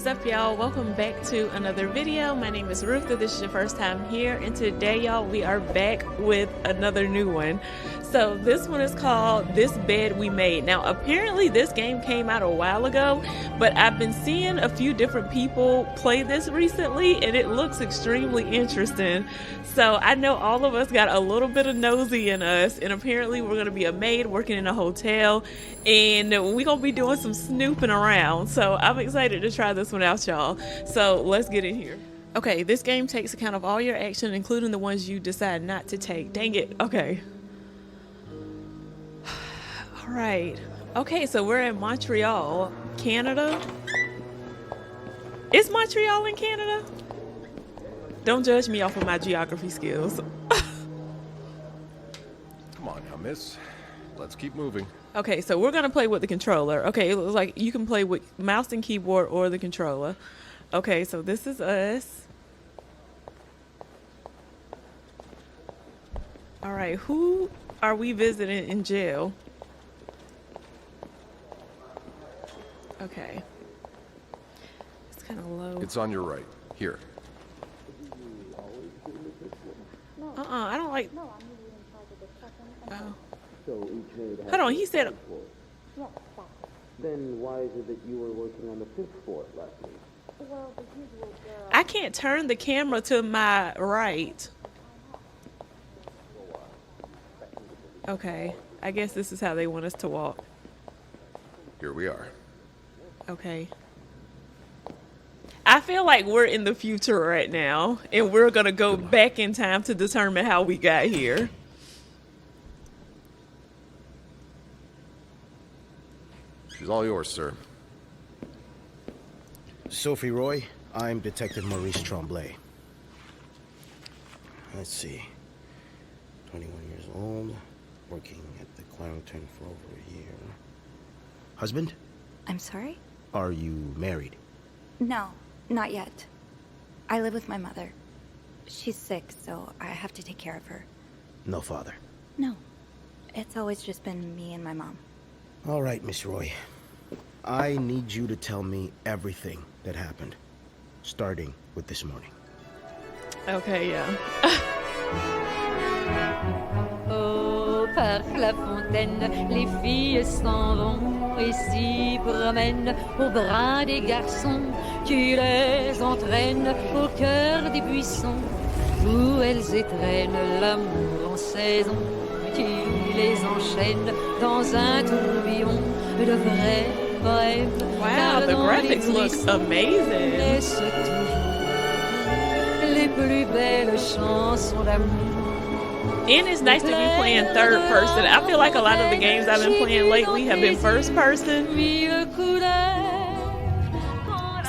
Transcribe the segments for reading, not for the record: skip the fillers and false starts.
up, y'all? Welcome back to another video. My name is Ruth. If this is your first time here, and today, y'all, we are back with another new one. So this one is called This Bed We Made. Now, apparently this game came out a while ago, but I've been seeing a few different people play this recently, and it looks extremely interesting. So I know all of us got a little bit of nosy in us, and apparently we're going to be a maid working in a hotel, and we're going to be doing some snooping around. So I'm excited to try this one out, y'all. So let's get in here. Okay, this game takes account of all your action, including the ones you decide not to take. Dang it. Okay. All right. Okay, so we're in Montreal, Canada. Is Montreal in Canada? Don't judge me off of my geography skills. Come on now, miss. Let's keep moving. Okay, so we're gonna play with the controller. Okay, it looks like you can play with mouse and keyboard or the controller. Okay, so this is us. All right, who are we visiting in jail? Okay. It's kind of low. It's on your right. Here. I don't like... Oh. So each maid has Hold on, he said... floor. Then why is it that you were working on the 5th floor last week? I can't turn the camera to my right. Okay, I guess this is how they want us to walk. Here we are. Okay. I feel like we're in the future right now, and we're gonna go back in time to determine how we got here. She's all yours, sir. Sophie Roy, I'm Detective Maurice Tremblay. Let's see. 21 years old, working at the Clarendon for over a year. Husband? I'm sorry? Are you married? No, not yet. I live with my mother. She's sick, so I have to take care of her. No father? No. It's always just been me and my mom. All right, Miss Roy. I need you to tell me everything that happened, starting with this morning. Okay, yeah. Au parc La Fontaine, les filles s'en vont et s'y promènent au bras des garçons qui les entraînent au cœur des buissons où elles étrennent l'amour en saison qui les enchaîne dans un tourbillon de vrais rêves. Wow, the graphics look amazing. Laisse toujours les plus belles chansons d'amour. And it's nice to be playing third person. I feel like a lot of the games I've been playing lately have been first person.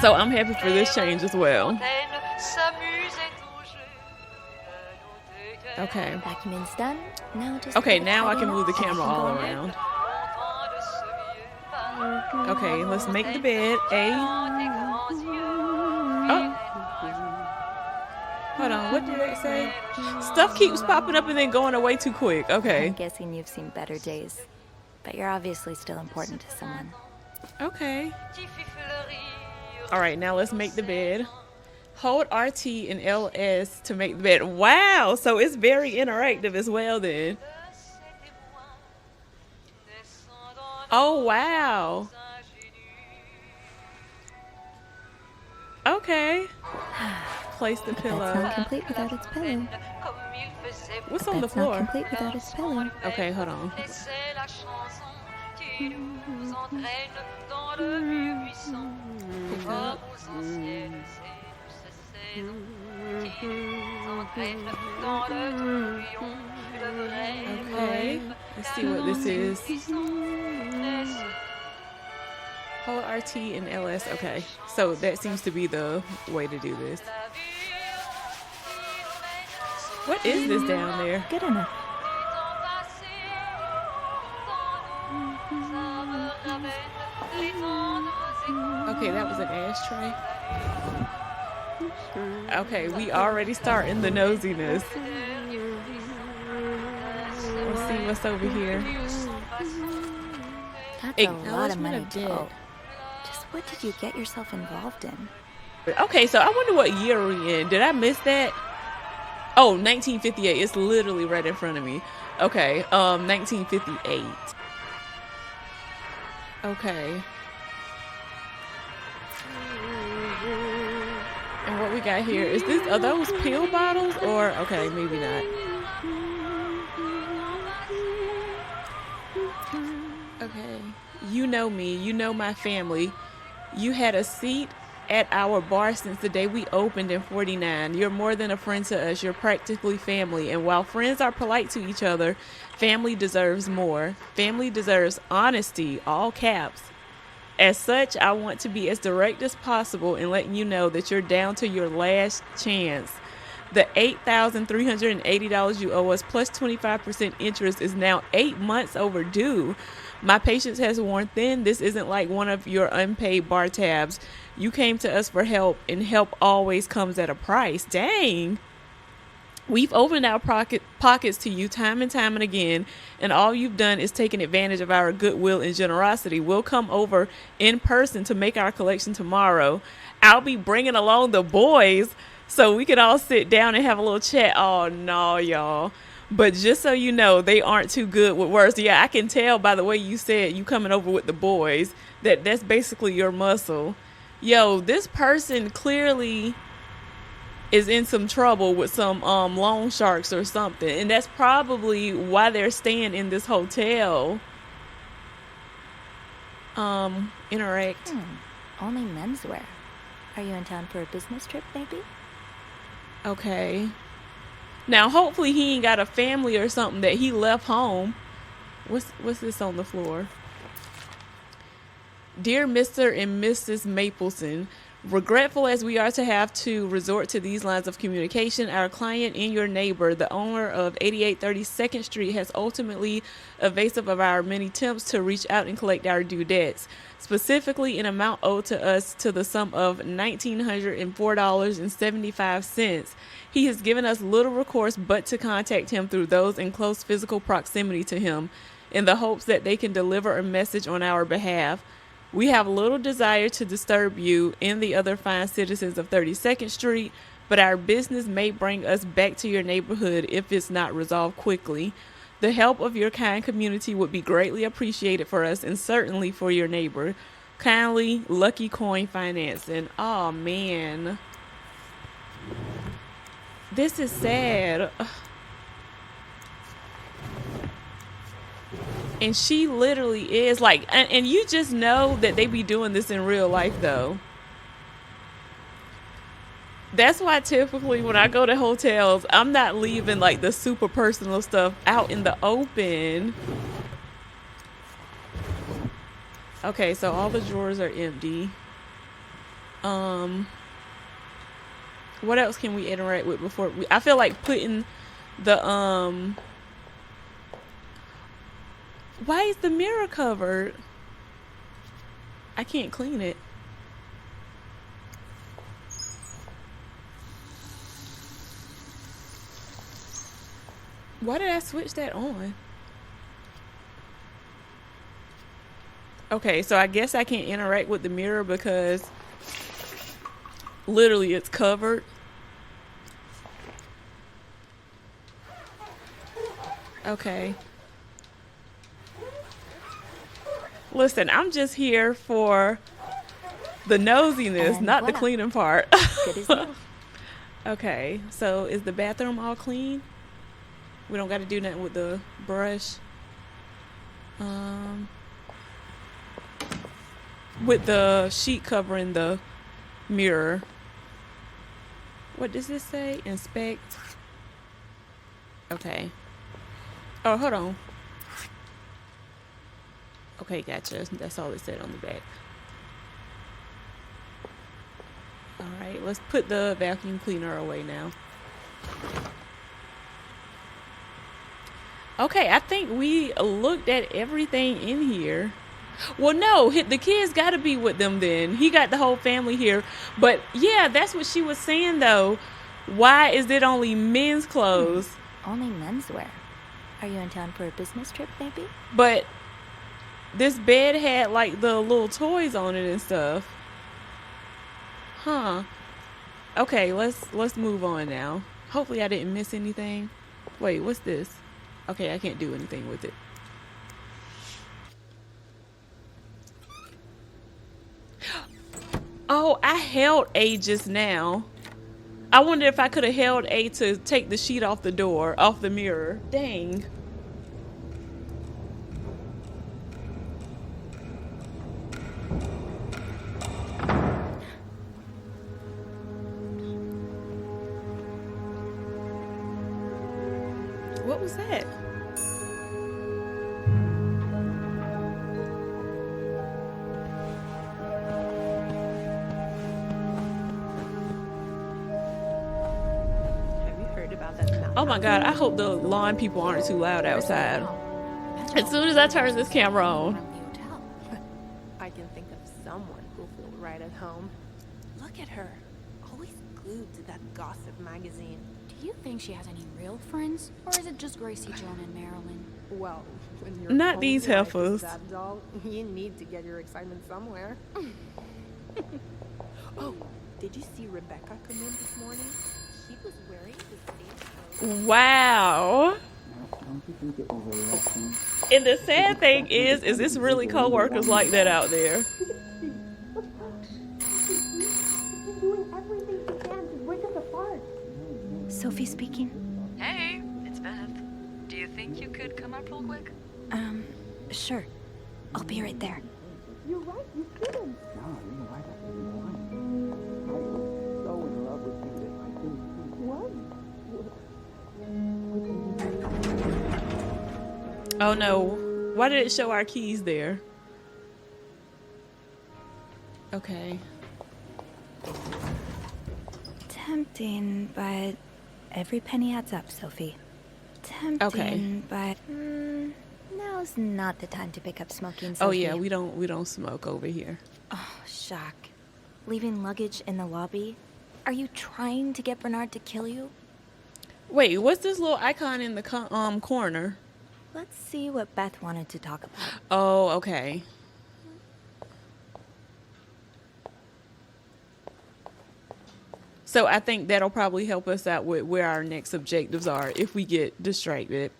So I'm happy for this change as well. Okay. Vacuuming's done. Now just Okay, now I can move the camera all around. Okay, let's make the bed. Oh. Hold on, what did it say? Stuff keeps popping up and then going away too quick. Okay. I'm guessing you've seen better days. But you're obviously still important to someone. Okay. All right, now let's make the bed. Hold RT and LS to make the bed. Wow, so it's very interactive as well then. Oh, wow. Okay. Place the pillow. That's not complete without its pillow. What's on the That's not floor? complete without its pillow. Okay, hold on. Okay, let's see what this is. Hold RT and LS. Okay, so that seems to be the way to do this. What is this down there? Good enough. Okay, that was an ashtray. Okay, we already starting the nosiness. Let's see what's over here. That's a lot of money Acknowledgement of to debt. owe. Just What did you get yourself involved in? Okay, so I wonder what year are we in. Did I miss that? Oh, 1958. It's literally right in front of me. Okay, 1958. Okay. And what we got here, is this, are those pill bottles or, okay, maybe not. Okay, you know me, you know my family. You had a seat at our bar since the day we opened in 49. You're more than a friend to us, you're practically family. And while friends are polite to each other, family deserves more. Family deserves honesty, all caps. As such, I want to be as direct as possible in letting you know that you're down to your last chance. The $8,380 you owe us plus 25% interest is now 8 months overdue. My patience has worn thin. This isn't like one of your unpaid bar tabs. You came to us for help, and help always comes at a price. Dang. We've opened our pockets to you time and time and again, and all you've done is taken advantage of our goodwill and generosity. We'll come over in person to make our collection tomorrow. I'll be bringing along the boys so we can all sit down and have a little chat. Oh, no, y'all. But just so you know, they aren't too good with words. Yeah, I can tell by the way you said you coming over with the boys that that's basically your muscle. Yo, this person clearly is in some trouble with some loan sharks or something, and that's probably why they're staying in this hotel. Interact. Only menswear. Are you in town for a business trip, maybe? Okay. Now, hopefully he ain't got a family or something that he left home. What's this on the floor? Dear Mr. and Mrs. Mapleson, regretful as we are to have to resort to these lines of communication, our client and your neighbor, the owner of 8830 2nd Street, has ultimately evasive of our many attempts to reach out and collect our due debts, specifically an amount owed to us to the sum of $1,904.75. He has given us little recourse but to contact him through those in close physical proximity to him, in the hopes that they can deliver a message on our behalf. We have little desire to disturb you and the other fine citizens of 32nd Street, but our business may bring us back to your neighborhood if it's not resolved quickly. The help of your kind community would be greatly appreciated for us and certainly for your neighbor. Kindly, Lucky Coin Financing. Oh, man. This is sad. And she literally is like, and you just know that they be doing this in real life though. That's why typically when I go to hotels, I'm not leaving like the super personal stuff out in the open. Okay, so all the drawers are empty. What else can we interact with before I feel like putting the why is the mirror covered? I can't clean it. Why did I switch that on? Okay, so I guess I can't interact with the mirror because literally it's covered. Okay. Listen, I'm just here for the nosiness, And not the voila. cleaning part. Good as new. Okay, so is the bathroom all clean? We don't got to do nothing with the brush. With the sheet covering the mirror. What does this say? Inspect. Okay. Oh, hold on. Okay, gotcha. That's all it said on the back. Alright, let's put the vacuum cleaner away now. Okay, I think we looked at everything in here. Well, no, the kids got to be with them then. He got the whole family here. But, yeah, that's what she was saying, though. Why is it only men's clothes? Only menswear. Are you in town for a business trip, maybe? But This bed had like the little toys on it and stuff. Huh. Okay, let's move on now. Hopefully I didn't miss anything. Wait, what's this? Okay, I can't do anything with it. Oh, I held A just now. I wonder if I could have held A to take the sheet off the door, off the mirror. Dang. What was that? Oh my god, I hope the lawn people aren't too loud outside. As soon as I turn this camera on. I can think of someone who'll feel right at home. Look at her, always glued to that gossip magazine. Do you think she has any real friends? Or is it just Gracie, Joan, and Marilyn? Well, when you're Not these heifers. That doll, you need to get your excitement somewhere. Oh, did you see Rebecca come in this morning? She was wearing the same clothes. Wow. And the sad thing is it's really co-workers like that out there. Sophie speaking. Hey, it's Beth. Do you think you could come up real quick? Sure. I'll be right there. You're right, you shouldn't. No, you're right. I was so in love with you that I couldn't see what? Oh no. Why did it show our keys there? Okay. Tempting, but every penny adds up, Sophie. Tempting, Okay. but now's not the time to pick up smoking, Sophie. Oh yeah, we don't smoke over here. Oh, shock. Leaving luggage in the lobby? Are you trying to get Bernard to kill you? Wait, what's this little icon in the corner? Let's see what Beth wanted to talk about. Oh, okay. So I think that'll probably help us out with where our next objectives are if we get distracted.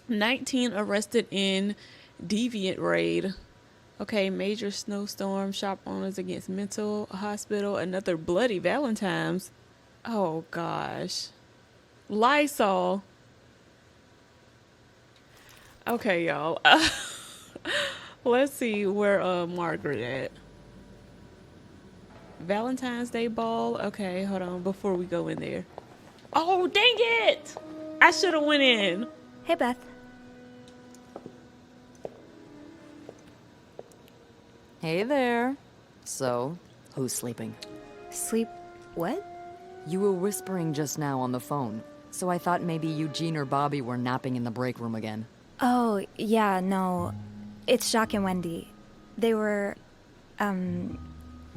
19 arrested in deviant raid. Okay, major snowstorm, shop owners against mental hospital, another bloody Valentine's. Oh gosh. Lysol. Okay, y'all. Let's see where Margaret at. Valentine's Day ball. Okay, hold on before we go in there. Oh, dang it! I should have went in. Hey, Beth. Hey there. So, who's sleeping? Sleep what? You were whispering just now on the phone, so I thought maybe Eugene or Bobby were napping in the break room again. Oh, yeah, no. It's Jacques and Wendy. They were, in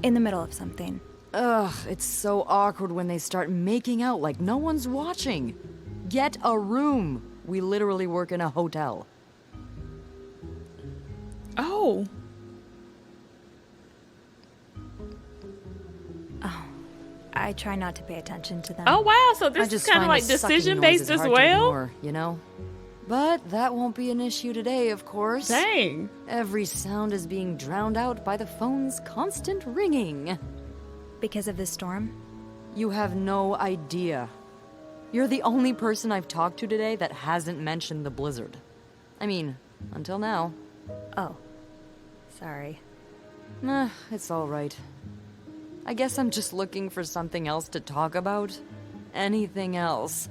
the middle of something. Ugh, it's so awkward when they start making out like no one's watching. Get a room. We literally work in a hotel. Oh. I try not to pay attention to them. Oh, wow. So I this is just kind of find like the sucking decision-based noises as hard to well? ignore, you know? But that won't be an issue today, of course. Dang. Every sound is being drowned out by the phone's constant ringing. Because of the storm? You have no idea. You're the only person I've talked to today that hasn't mentioned the blizzard. I mean, until now. Oh. Sorry. It's all right. I guess I'm just looking for something else to talk about. Anything else.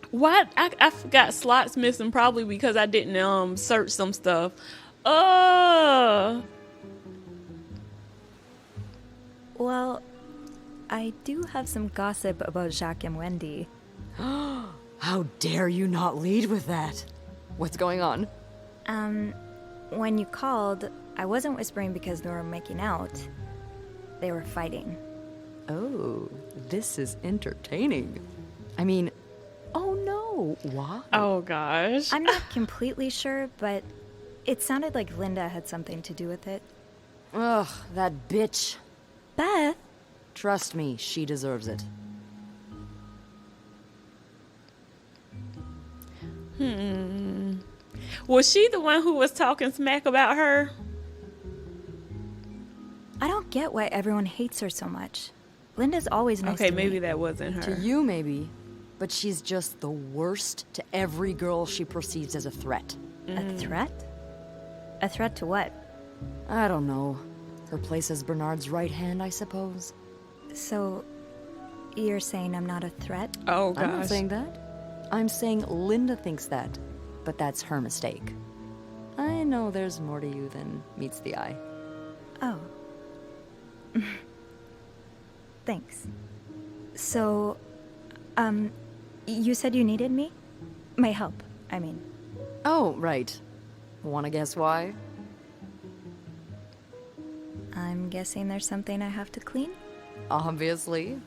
What? I forgot slots missing probably because I didn't search some stuff. Well, I do have some gossip about Jacques and Wendy. How dare you not lead with that? What's going on? When you called, I wasn't whispering because they were making out. They were fighting. Oh, this is entertaining. I mean, oh no, Why? Oh gosh. I'm not completely sure, but it sounded like Linda had something to do with it. Ugh, that bitch. Beth? Trust me, she deserves it. Was she the one who was talking smack about her? I don't get why everyone hates her so much. Linda's always nice Okay, to maybe me. that wasn't her. To you, maybe. But she's just the worst to every girl she perceives as a threat. A threat? A threat to what? I don't know. Her place as Bernard's right hand, I suppose. So, you're saying I'm not a threat? Oh gosh. I'm not saying that. I'm saying Linda thinks that, but that's her mistake. I know there's more to you than meets the eye. Oh. Thanks. So, you said you needed me? My help, I mean. Oh, right. Wanna guess why? I'm guessing there's something I have to clean? Obviously.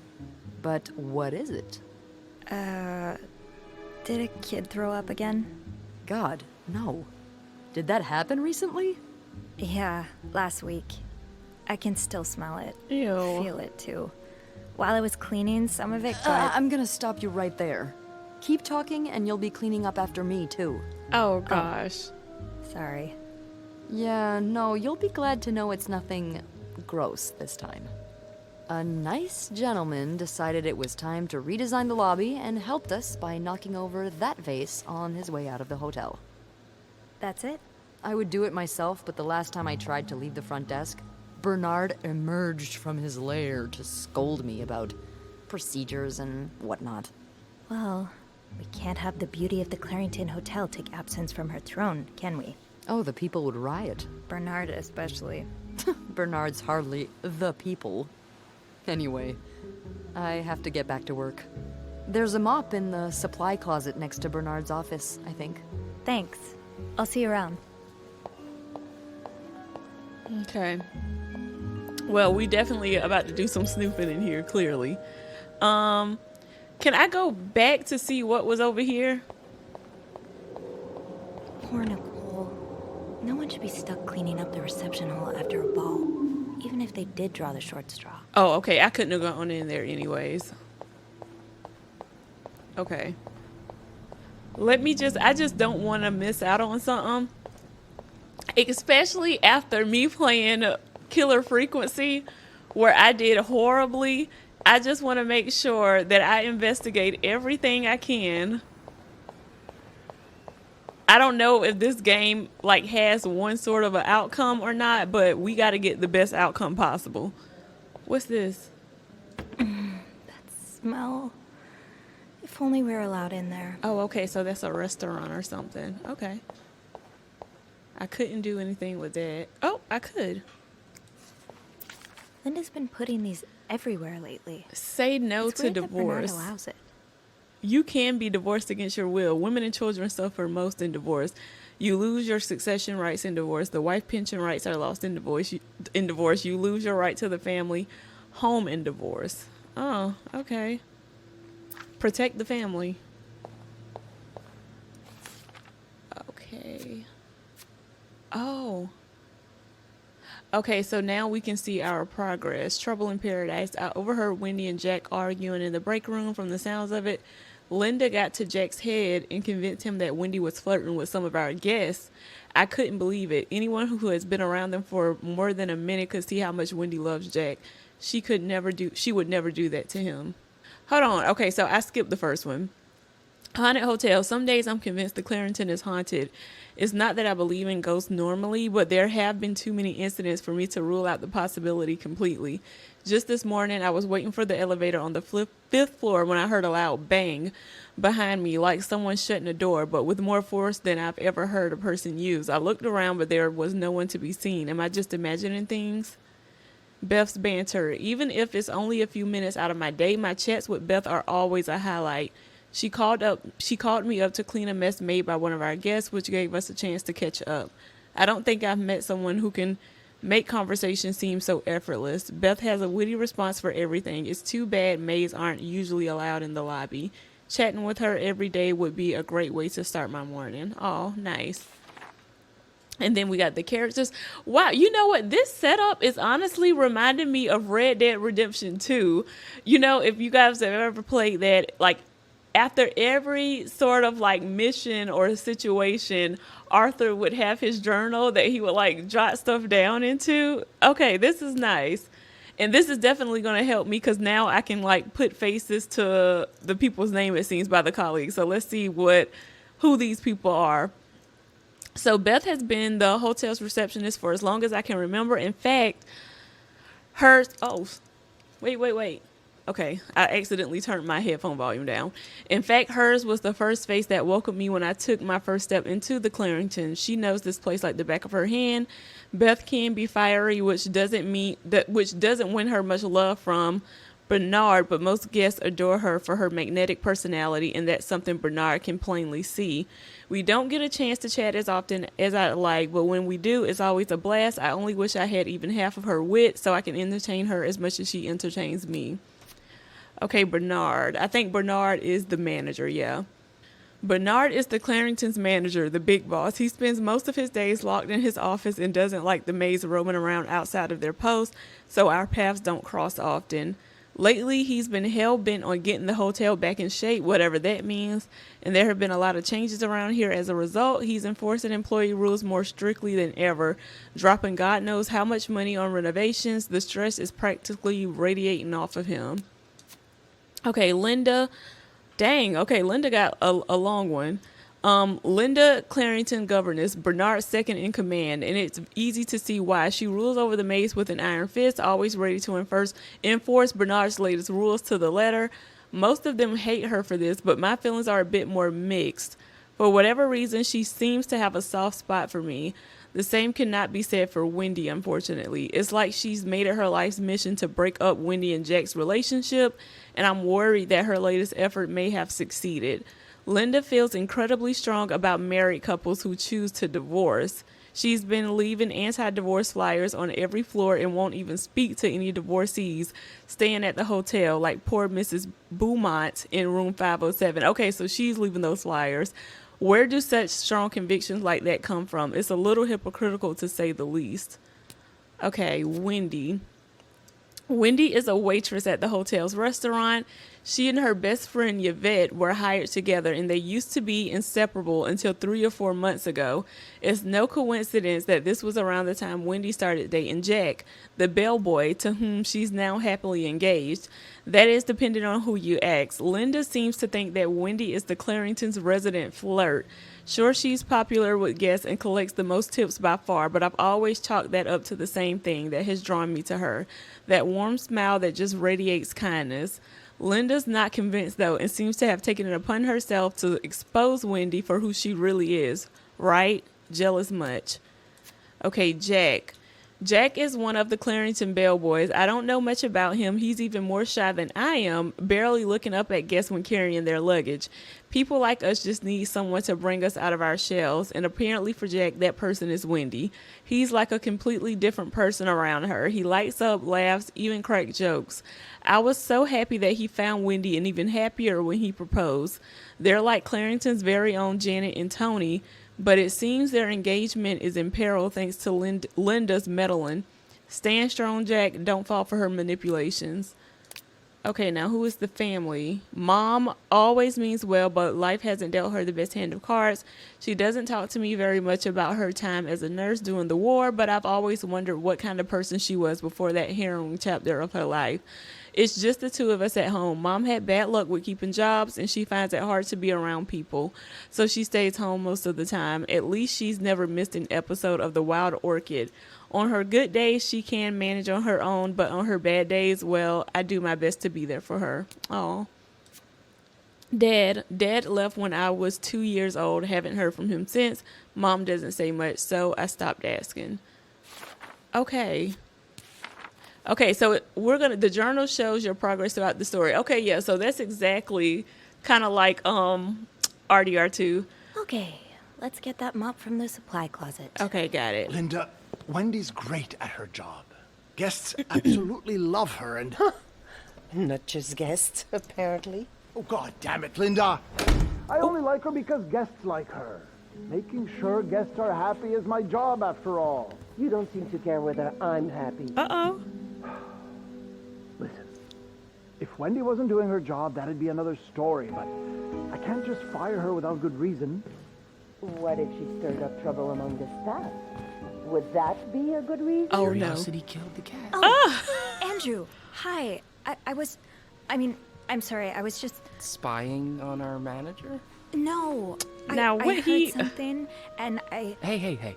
But what is it? Did a kid throw up again? God, no. Did that happen recently? Yeah, last week. I can still smell it. Ew. Feel it too. While I was cleaning, some of it got... I'm gonna stop you right there. Keep talking and you'll be cleaning up after me, too. Oh gosh. Sorry. Yeah, no, you'll be glad to know it's nothing gross this time. A nice gentleman decided it was time to redesign the lobby and helped us by knocking over that vase on his way out of the hotel. That's it? I would do it myself, but the last time I tried to leave the front desk, Bernard emerged from his lair to scold me about procedures and whatnot. Well, we can't have the beauty of the Clarington Hotel take absence from her throne, can we? Oh, the people would riot. Bernard especially. Bernard's hardly the people. Anyway, I have to get back to work. There's a mop in the supply closet next to Bernard's office, I think. Thanks. I'll see you around. Okay. Well, we definitely about to do some snooping in here, clearly. Can I go back to see what was over here? Poor Nicole. No one should be stuck cleaning up the reception hall after a ball, even if they did draw the short straw. Oh, okay. I couldn't have gone in there anyways. Okay. I just don't want to miss out on something. Especially after me playing Killer Frequency, where I did horribly. I just want to make sure that I investigate everything I can. I don't know if this game like has one sort of an outcome or not, but we got to get the best outcome possible. What's this? That smell. If only we were allowed in there. Oh, okay, so that's a restaurant or something. Okay. I couldn't do anything with that. Oh, I could. Linda's been putting these everywhere lately. Say no It's to weird that Bernard divorce. allows it. You can be divorced against your will. Women and children suffer most in divorce. You lose your succession rights in divorce. The wife pension rights are lost in divorce. You lose your right to the family home in divorce. Oh, okay. Protect the family. Okay. Oh. Okay, so now we can see our progress. Trouble in Paradise. I overheard Wendy and Jack arguing in the break room. From the sounds of it, Linda got to Jack's head and convinced him that Wendy was flirting with some of our guests. I couldn't believe it. Anyone who has been around them for more than a minute could see how much Wendy loves Jack. She would never do that to him. Hold on. Okay, so I skipped the first one. Haunted hotel. Some days I'm convinced the Clarington is haunted. It's not that I believe in ghosts normally, but there have been too many incidents for me to rule out the possibility completely. Just this morning, I was waiting for the elevator on the fifth floor when I heard a loud bang behind me, like someone shutting a door, but with more force than I've ever heard a person use. I looked around, but there was no one to be seen. Am I just imagining things? Beth's banter. Even if it's only a few minutes out of my day, my chats with Beth are always a highlight. She called me up to clean a mess made by one of our guests, which gave us a chance to catch up. I don't think I've met someone who can make conversation seem so effortless. Beth has a witty response for everything. It's too bad maids aren't usually allowed in the lobby. Chatting with her every day would be a great way to start my morning. Oh, nice. And then we got the characters. Wow, you know what? This setup is honestly reminding me of Red Dead Redemption 2. You know, if you guys have ever played that, like, after every sort of like mission or situation, Arthur would have his journal that he would like jot stuff down into. Okay, this is nice. And this is definitely going to help me because now I can like put faces to the people's name, it seems, by the colleagues. So let's see who these people are. So Beth has been the hotel's receptionist for as long as I can remember. In fact, wait. Okay, I accidentally turned my headphone volume down. In fact, hers was the first face that welcomed me when I took my first step into the Clarendon. She knows this place like the back of her hand. Beth can be fiery, which doesn't win her much love from Bernard, but most guests adore her for her magnetic personality, and that's something Bernard can plainly see. We don't get a chance to chat as often as I'd like, but when we do, it's always a blast. I only wish I had even half of her wit so I can entertain her as much as she entertains me. Okay, Bernard. I think Bernard is the manager, yeah. Bernard is the Clarendon's manager, the big boss. He spends most of his days locked in his office and doesn't like the maids roaming around outside of their posts, so our paths don't cross often. Lately, he's been hell-bent on getting the hotel back in shape, whatever that means, and there have been a lot of changes around here. As a result, he's enforcing employee rules more strictly than ever, dropping God knows how much money on renovations. The stress is practically radiating off of him. Okay, Linda. Dang, okay, Linda got a long one. Linda Clarendon governess, Bernard's second in command, and it's easy to see why. She rules over the maids with an iron fist, always ready to enforce Bernard's latest rules to the letter. Most of them hate her for this, but my feelings are a bit more mixed. For whatever reason, she seems to have a soft spot for me. The same cannot be said for Wendy, unfortunately. It's like she's made it her life's mission to break up Wendy and Jack's relationship, and I'm worried that her latest effort may have succeeded. Linda feels incredibly strong about married couples who choose to divorce. She's been leaving anti-divorce flyers on every floor and won't even speak to any divorcees staying at the hotel, like poor Mrs. Beaumont in room 507. Okay, so she's leaving those flyers. Where do such strong convictions like that come from? It's a little hypocritical, to say the least. Okay, Wendy. Wendy is a waitress at the hotel's restaurant. She and her best friend Yvette were hired together, and they used to be inseparable until 3 or 4 months ago. It's no coincidence that this was around the time Wendy started dating Jack, the bellboy to whom she's now happily engaged. That is dependent on who you ask. Linda seems to think that Wendy is the Clarendon's resident flirt. Sure, she's popular with guests and collects the most tips by far, but I've always chalked that up to the same thing that has drawn me to her. That warm smile that just radiates kindness. Linda's not convinced, though, and seems to have taken it upon herself to expose Wendy for who she really is. Right? Jealous much. Okay, Jack. Jack is one of the Clarendon bellboys. I don't know much about him. He's even more shy than I am, barely looking up at guests when carrying their luggage. People like us just need someone to bring us out of our shells, and apparently for Jack, that person is Wendy. He's like a completely different person around her. He lights up, laughs, even cracks jokes. I was so happy that he found Wendy, and even happier when he proposed. They're like Clarendon's very own Janet and Tony, but it seems their engagement is in peril thanks to Linda's meddling. Stand strong, Jack. Don't fall for her manipulations. Okay, now who is the family? Mom always means well, but life hasn't dealt her the best hand of cards. She doesn't talk to me very much about her time as a nurse during the war, but I've always wondered what kind of person she was before that harrowing chapter of her life. It's just the two of us at home. Mom had bad luck with keeping jobs, and she finds it hard to be around people, so she stays home most of the time. At least she's never missed an episode of The Wild Orchid. On her good days, she can manage on her own, but on her bad days, well, I do my best to be there for her. Oh. Dad left when I was 2 years old. Haven't heard from him since. Mom doesn't say much, so I stopped asking. Okay, so the journal shows your progress throughout the story. Okay, yeah, so that's exactly kind of like RDR2. Okay, let's get that mop from the supply closet. Okay, got it. Linda, Wendy's great at her job. Guests absolutely love her and... Not just guests, apparently. Oh, God damn it, Linda! I only like her because guests like her. Making sure guests are happy is my job, after all. You don't seem to care whether I'm happy. Uh-oh. Listen, if Wendy wasn't doing her job, that'd be another story, but I can't just fire her without good reason. What if she stirred up trouble among the staff? Would that be a good reason? Oh, Curiosity killed the cat. Oh, Andrew. Hi. I'm sorry. I was just... Spying on our manager? No. Now, I what heard he... something, and I... Hey.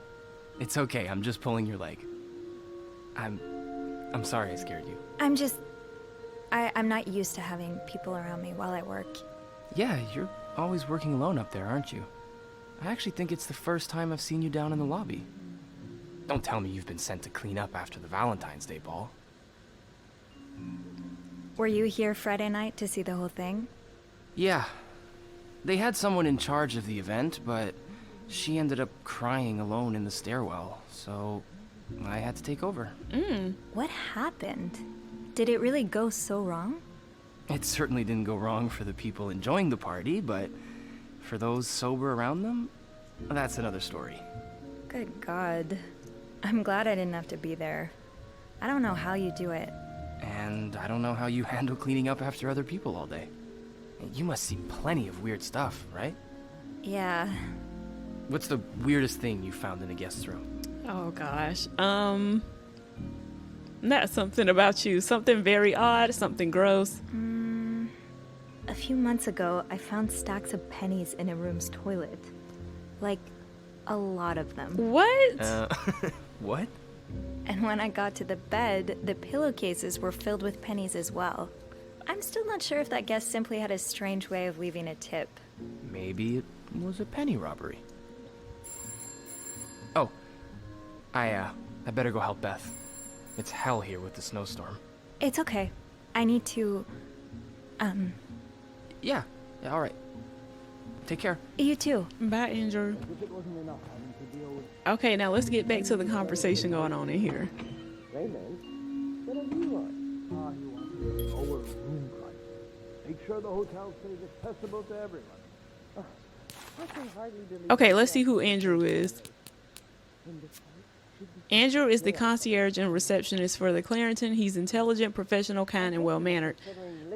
It's okay. I'm just pulling your leg. I'm sorry I scared you. I'm not used to having people around me while I work. Yeah, you're always working alone up there, aren't you? I actually think it's the first time I've seen you down in the lobby. Don't tell me you've been sent to clean up after the Valentine's Day ball. Were you here Friday night to see the whole thing? Yeah. They had someone in charge of the event, but she ended up crying alone in the stairwell, so I had to take over. What happened? Did it really go so wrong? It certainly didn't go wrong for the people enjoying the party, but for those sober around them, that's another story. Good God. I'm glad I didn't have to be there. I don't know how you do it. And I don't know how you handle cleaning up after other people all day. You must see plenty of weird stuff, right? Yeah. What's the weirdest thing you found in a guest room? Oh, gosh. Not something about you. Something very odd, something gross. A few months ago, I found stacks of pennies in a room's toilet. Like, a lot of them. What? What? And when I got to the bed, the pillowcases were filled with pennies as well. I'm still not sure if that guest simply had a strange way of leaving a tip. Maybe it was a penny robbery. Oh, I better go help Beth. It's hell here with the snowstorm. It's okay. I need to, Yeah, all right. Take care. You too. Bye, Andrew. Okay, now let's get back to the conversation going on in here. Raymond, what are you on? You want to lower room prices. Make sure the hotel stays accessible to everyone. I can hardly believe Okay, let's see who Andrew is. Andrew is the concierge and receptionist for the Clarendon. He's intelligent, professional, kind, and well-mannered,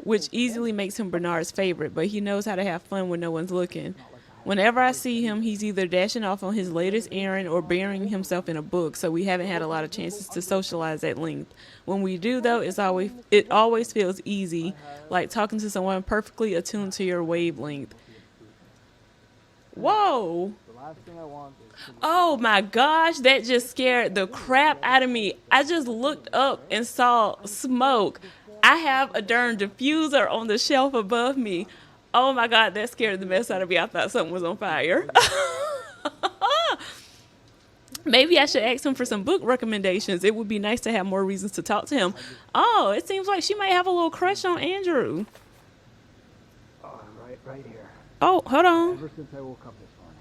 which easily makes him Bernard's favorite, but he knows how to have fun when no one's looking. Whenever I see him, he's either dashing off on his latest errand or burying himself in a book, so we haven't had a lot of chances to socialize at length. When we do, though, it always feels easy, like talking to someone perfectly attuned to your wavelength. Whoa! Oh my gosh, that just scared the crap out of me. I just looked up and saw smoke. I have a darn diffuser on the shelf above me. Oh my God, that scared the mess out of me. I thought something was on fire. Maybe I should ask him for some book recommendations. It would be nice to have more reasons to talk to him. Oh, it seems like she might have a little crush on Andrew. Oh, right here. Oh, hold on. Ever since I woke up this morning.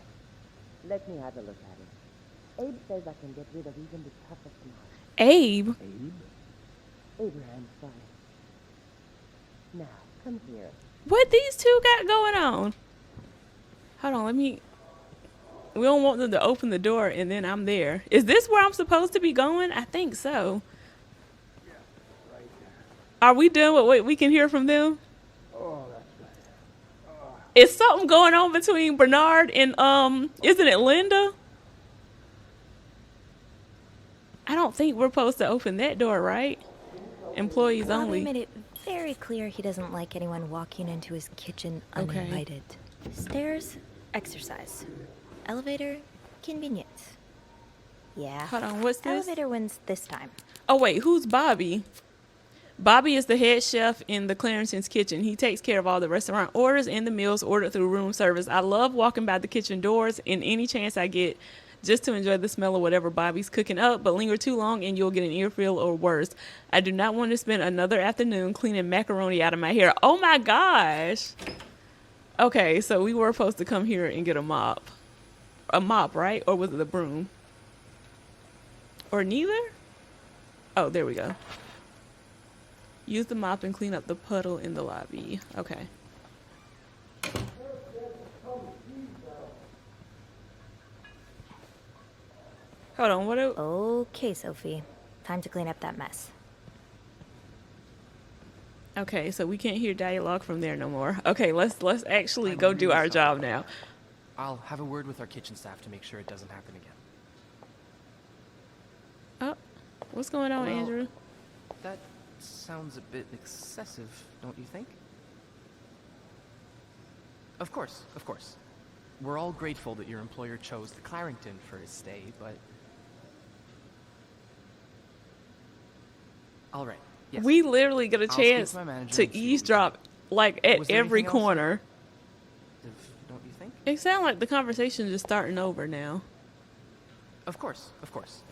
Let me have a look at it. Abe says I can get rid of even the toughest marks. Abe? Abraham's son. Now, come here. What these two got going on? Hold on, we don't want them to open the door and then I'm there. Is this where I'm supposed to be going? I think so. Yeah, right there. Are we done with what we can hear from them? Oh, that's better. Is something going on between Bernard and, isn't it Linda? I don't think we're supposed to open that door, right? Employees Bobby only. made it very clear he doesn't like anyone walking into his kitchen uninvited. Stairs, exercise. Elevator, convenience. Yeah. Hold on, what's this? Elevator wins this time. Oh, wait, who's Bobby? Bobby is the head chef in the Clarendon's kitchen. He takes care of all the restaurant orders and the meals ordered through room service. I love walking by the kitchen doors in any chance I get just to enjoy the smell of whatever Bobby's cooking up, but linger too long and you'll get an earful or worse. I do not want to spend another afternoon cleaning macaroni out of my hair. Oh my gosh. Okay, so we were supposed to come here and get a mop. A mop, right? Or was it a broom? Or neither? Oh, there we go. Use the mop and clean up the puddle in the lobby. Okay. Hold on, what do... Okay, Sophie. Time to clean up that mess. Okay, so we can't hear dialogue from there no more. Okay, let's actually go do our job now. I'll have a word with our kitchen staff to make sure it doesn't happen again. Oh, what's going on, Well, Andrew? That sounds a bit excessive, don't you think? Of course, of course. We're all grateful that your employer chose the Clarington for his stay, but... All right. Yes. We literally get a I'll speak chance to my manager to and see what we eavesdrop, like, at Was there every anything else? corner. Don't you think? It sounds like the conversation is starting over now. Of course, of course.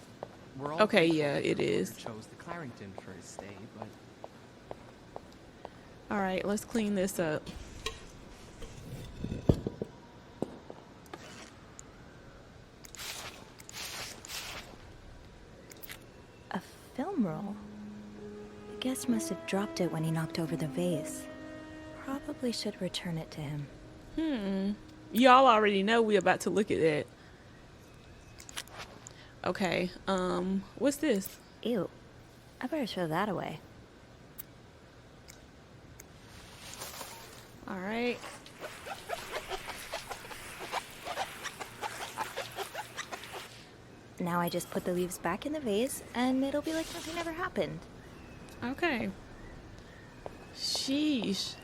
We're all Okay, grateful yeah, that your it employer is. chose the Clarington for his stay, but... All right, let's clean this up. A film roll? The guest must have dropped it when he knocked over the vase. Probably should return it to him. Y'all already know we about to look at that. Okay, what's this? Ew. I better throw that away. All right. Now I just put the leaves back in the vase, and it'll be like nothing ever happened. Okay. Sheesh.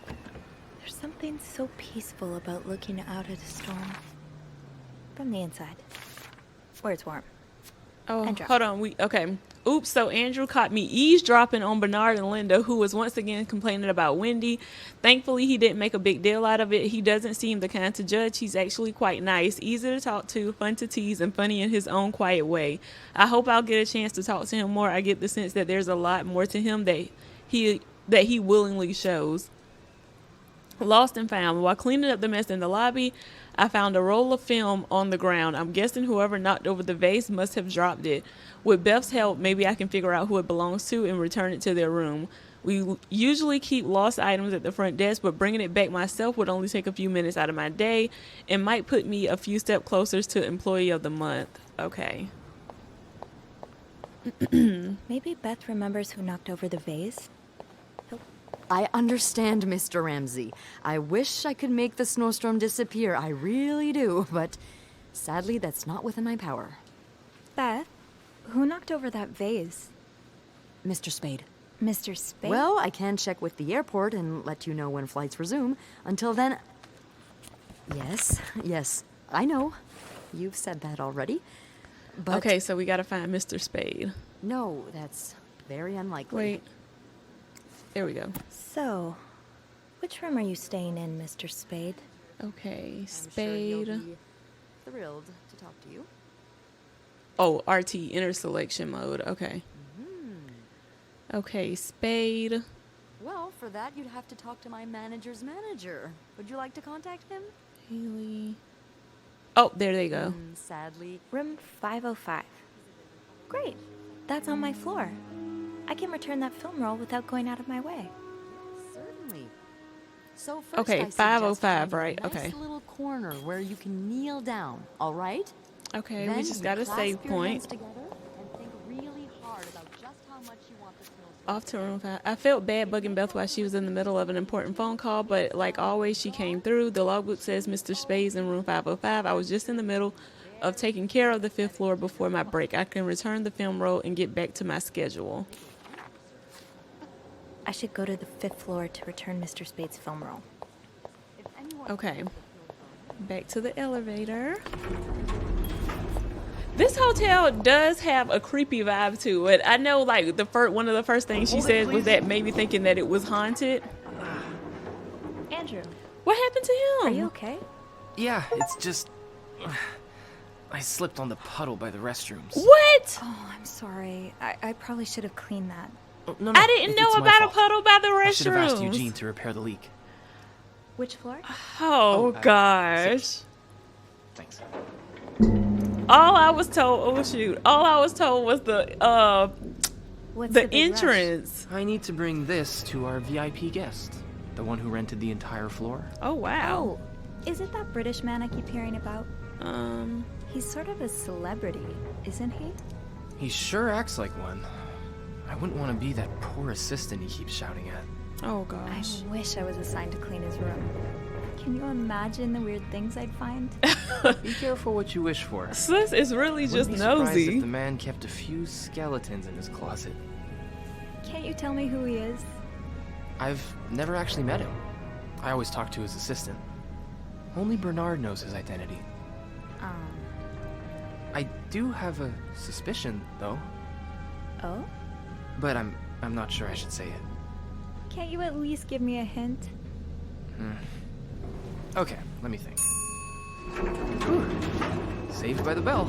There's something so peaceful about looking out at a storm. From the inside. Where it's warm. Oh, And drop. hold on. Okay. Oops. So Andrew caught me eavesdropping on Bernard and Linda, who was once again complaining about Wendy. Thankfully, he didn't make a big deal out of it. He doesn't seem the kind to judge. He's actually quite nice, easy to talk to, fun to tease, and funny in his own quiet way. I hope I'll get a chance to talk to him more. I get the sense that there's a lot more to him that he willingly shows. Lost and found. While cleaning up the mess in the lobby, I found a roll of film on the ground. I'm guessing whoever knocked over the vase must have dropped it. With Beth's help, maybe I can figure out who it belongs to and return it to their room. We usually keep lost items at the front desk, but bringing it back myself would only take a few minutes out of my day and might put me a few steps closer to Employee of the Month. Okay. Maybe Beth remembers who knocked over the vase. I understand, Mr. Ramsey. I wish I could make the snowstorm disappear. I really do, but sadly, that's not within my power. Beth, who knocked over that vase? Mr. Spade. Mr. Spade? Well, I can check with the airport and let you know when flights resume. Until then... Yes, I know. You've said that already. But Okay, so we gotta find Mr. Spade. no, that's very unlikely. Wait. There we go. So, which room are you staying in, Mr. Spade? Okay, I'm Spade. sure he'll be thrilled to talk to you. Oh, RT, inner selection mode. Okay. Okay, Spade. Well, for that, you'd have to talk to my manager's manager. Would you like to contact him? Haley. Oh, there they go. Sadly. Room 505. Great. That's on my floor. I can return that film roll without going out of my way. Certainly. So first, Okay, I suggest 505, finding right? a nice Okay. little corner where you can kneel down. All right. Okay, Then we just you got a clasp save your point. hands together and think really hard about just how much you want the snowstorm. Off to room 5. I felt bad bugging Beth while she was in the middle of an important phone call, but like always, she came through. The logbook says Mr. Spade's in room 505. I was just in the middle of taking care of the 5th floor before my break. I can return the film roll and get back to my schedule. I should go to the 5th floor to return Mr. Spade's film roll. Okay. Back to the elevator. This hotel does have a creepy vibe to it. I know, like, one of the first things she said was that maybe thinking that it was haunted. Andrew, What happened to him? are you okay? Yeah, it's just... I slipped on the puddle by the restrooms. What? Oh, I'm sorry. I probably should have cleaned that. Oh, no, I didn't know it's my about a fault. puddle by the I should have asked restrooms. Eugene to repair the leak. Which floor? Oh, gosh. 6. Thanks. All I was told, oh shoot, all I was told was What's the the big rush? entrance. I need to bring this to our VIP guest. The one who rented the entire floor? Oh, wow. Oh, is it that British man I keep hearing about? He's sort of a celebrity, isn't he? He sure acts like one. I wouldn't want to be that poor assistant he keeps shouting at. Oh, gosh. I wish I was assigned to clean his room. Can you imagine the weird things I'd find? Be careful what you wish for. Sis is really just Wouldn't be surprised nosy. if the man kept a few skeletons in his closet. Can't you tell me who he is? I've never actually met him. I always talk to his assistant. Only Bernard knows his identity. I do have a suspicion, though. Oh? But I'm not sure I should say it. Can't you at least give me a hint? Okay, let me think. Whew. Saved by the bell.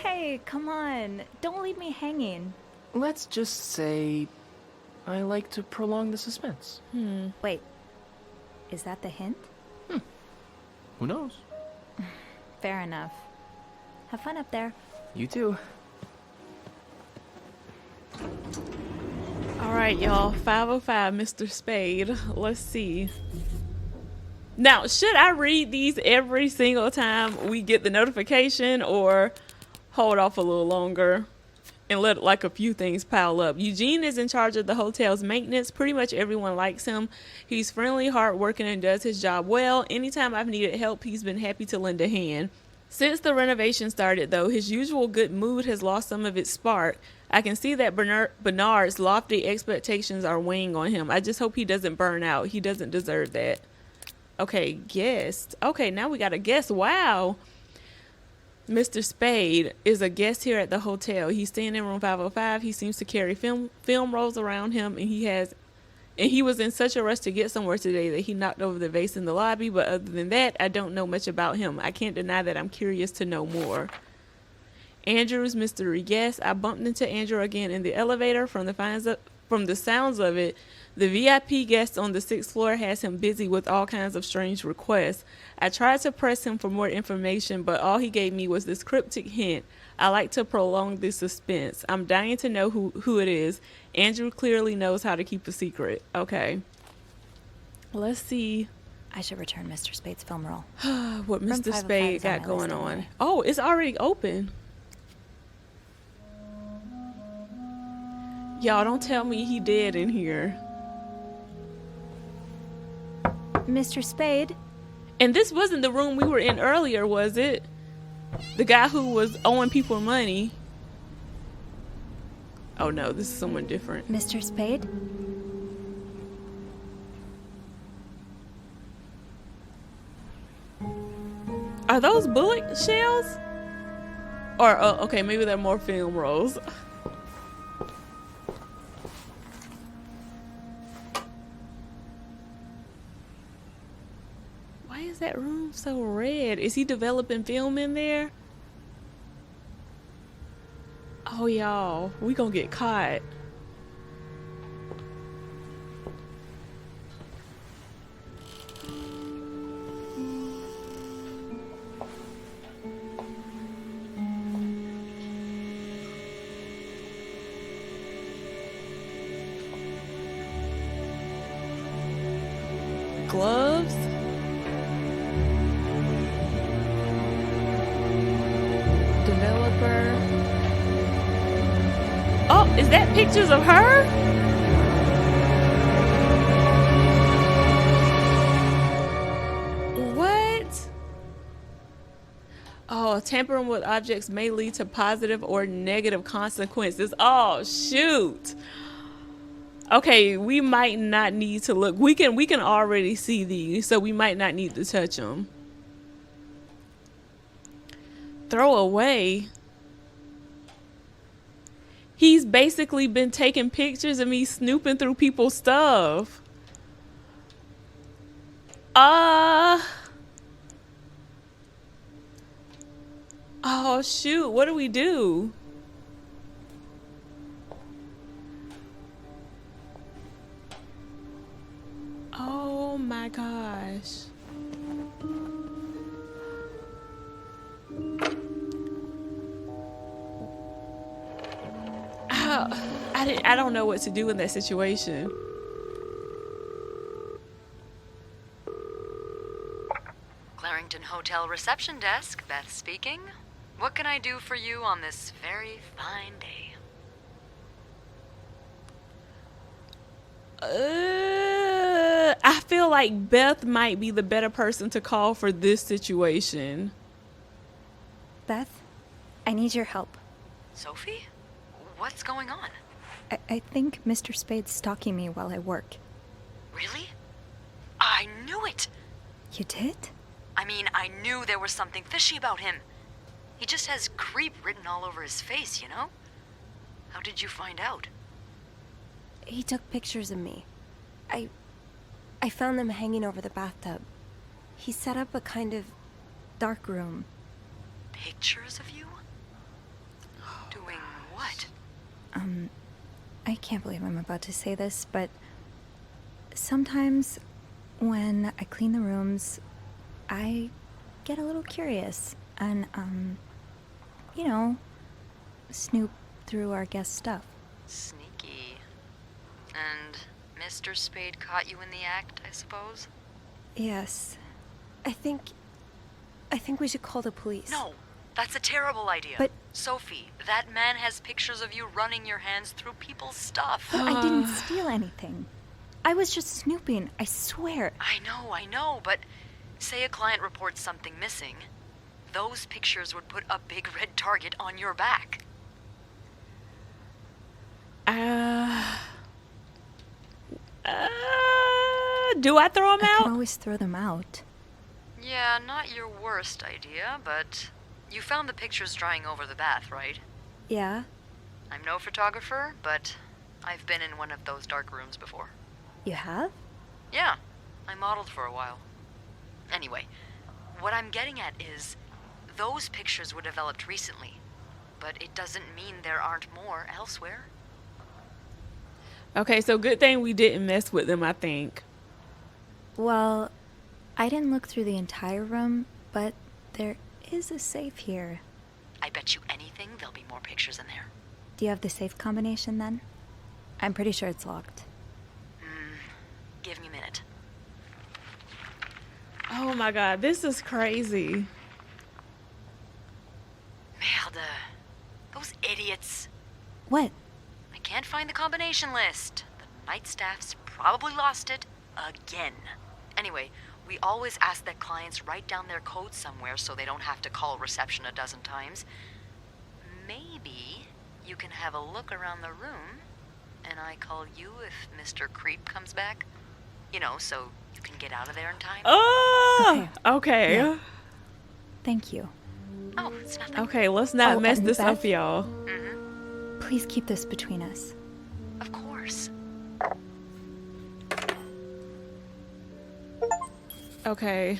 Hey, come on. Don't leave me hanging. Let's just say I like to prolong the suspense. Wait. Is that the hint? Who knows? Fair enough. Have fun up there. You too. All right, y'all. 505, Mr. Spade. Let's see. Now, should I read these every single time we get the notification, or hold off a little longer and let like a few things pile up? Eugene is in charge of the hotel's maintenance. Pretty much everyone likes him. He's friendly, hardworking, and does his job well. Anytime I've needed help, he's been happy to lend a hand. Since the renovation started, though, his usual good mood has lost some of its spark. I can see that Bernard's lofty expectations are weighing on him. I just hope he doesn't burn out. He doesn't deserve that. Okay, guest. Okay, now we got a guest. Wow. Mr. Spade is a guest here at the hotel. He's staying in room 505. He seems to carry film rolls around him, and he was in such a rush to get somewhere today that he knocked over the vase in the lobby. But other than that, I don't know much about him. I can't deny that I'm curious to know more. Andrew's mystery guest. I bumped into Andrew again in the elevator. From the sounds of it, the VIP guest on the 6th floor has him busy with all kinds of strange requests. I tried to press him for more information, but all he gave me was this cryptic hint. I like to prolong the suspense. I'm dying to know who it is. Andrew clearly knows how to keep a secret. Okay. Let's see. I should return Mr. Spade's film roll. What Room Mr. 505 Spade is on got my going list on. anyway. Oh, it's already open. Y'all, don't tell me he dead in here. Mr. Spade? And this wasn't the room we were in earlier, was it? The guy who was owing people money. Oh no, this is someone different. Mr. Spade? Are those bullet shells? Or, okay, maybe they're more film rolls. Why is that room so red? Is he developing film in there? Oh, y'all, we gonna get caught. Gloves? Developer. Oh, is that pictures of her? What? Oh, tampering with objects may lead to positive or negative consequences. Oh, shoot. Okay, we might not need to look. We can already see these, so we might not need to touch them. Throw away. He's basically been taking pictures of me snooping through people's stuff. Oh shoot, what do we do? Oh my gosh. I don't know what to do in that situation. Hampton Hotel reception desk, Beth speaking. What can I do for you on this very fine day? I feel like Beth might be the better person to call for this situation. Beth, I need your help. Sophie? What's going on? I think Mr. Spade's stalking me while I work. Really? I knew it! You did? I mean, I knew there was something fishy about him. He just has creep written all over his face, you know? How did you find out? He took pictures of me. I found them hanging over the bathtub. He set up a kind of dark room. Pictures of you? Doing what? I can't believe I'm about to say this, but sometimes when I clean the rooms, I get a little curious and, you know, snoop through our guest stuff. Sneaky. And Mr. Spade caught you in the act, I suppose? Yes. I think we should call the police. No, that's a terrible idea. But Sophie, that man has pictures of you running your hands through people's stuff. But I didn't steal anything. I was just snooping, I swear. I know, but say a client reports something missing, those pictures would put a big red target on your back. Do I throw them out? I can always throw them out. Yeah, not your worst idea, but you found the pictures drying over the bath, right? Yeah? I'm no photographer, but I've been in one of those dark rooms before. You have? Yeah, I modeled for a while. Anyway, what I'm getting at is, those pictures were developed recently, but it doesn't mean there aren't more elsewhere. Okay, so good thing we didn't mess with them, I think. Well, I didn't look through the entire room, but there is a safe here. I bet you anything there'll be more pictures in there. Do you have the safe combination then? I'm pretty sure it's locked. Give me a minute. Oh my god, this is crazy. Merde. Those idiots. What? I can't find the combination list. The night staff's probably lost it again. Anyway, we always ask that clients write down their code somewhere so they don't have to call reception a dozen times. Maybe you can have a look around the room, and I call you if Mr. Creep comes back. You know, so you can get out of there in time. Oh! Okay. Yeah. Thank you. Oh, it's nothing. Okay, let's not mess this Beth? up, y'all. Please keep this between us. Of course. Okay.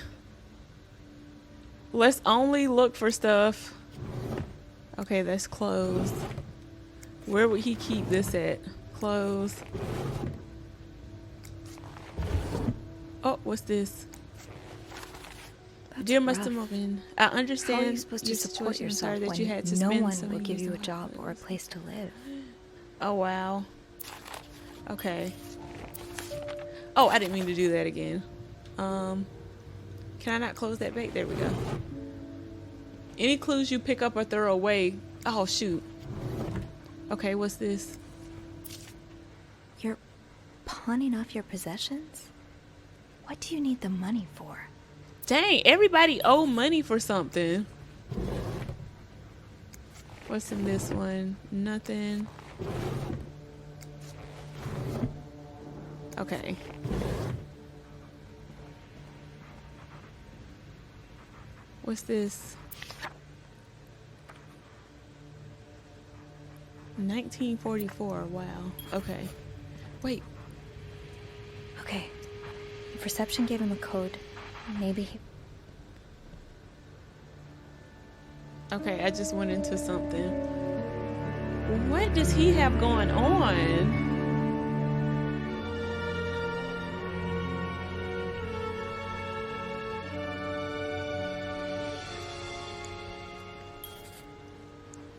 Let's only look for stuff. Okay, that's closed. Where would he keep this at? Closed. Oh, what's this? That's Dear rough. Mr. Morgan, I understand How are you supposed to your support situation. I'm yourself sorry that when you had to no spend one so will many give years you a in job hospital. or a place to live? Oh, wow. Okay. Oh, I didn't mean to do that again. Can I not close that back? There we go. Any clues you pick up or throw away. Oh, shoot. Okay, what's this? You're pawning off your possessions? What do you need the money for? Dang, everybody owe money for something. What's in this one? Nothing. Okay. What's this? 1944. Wow. Okay. Wait. Okay. If reception gave him a code, maybe he... Okay, I just went into something. What does he have going on?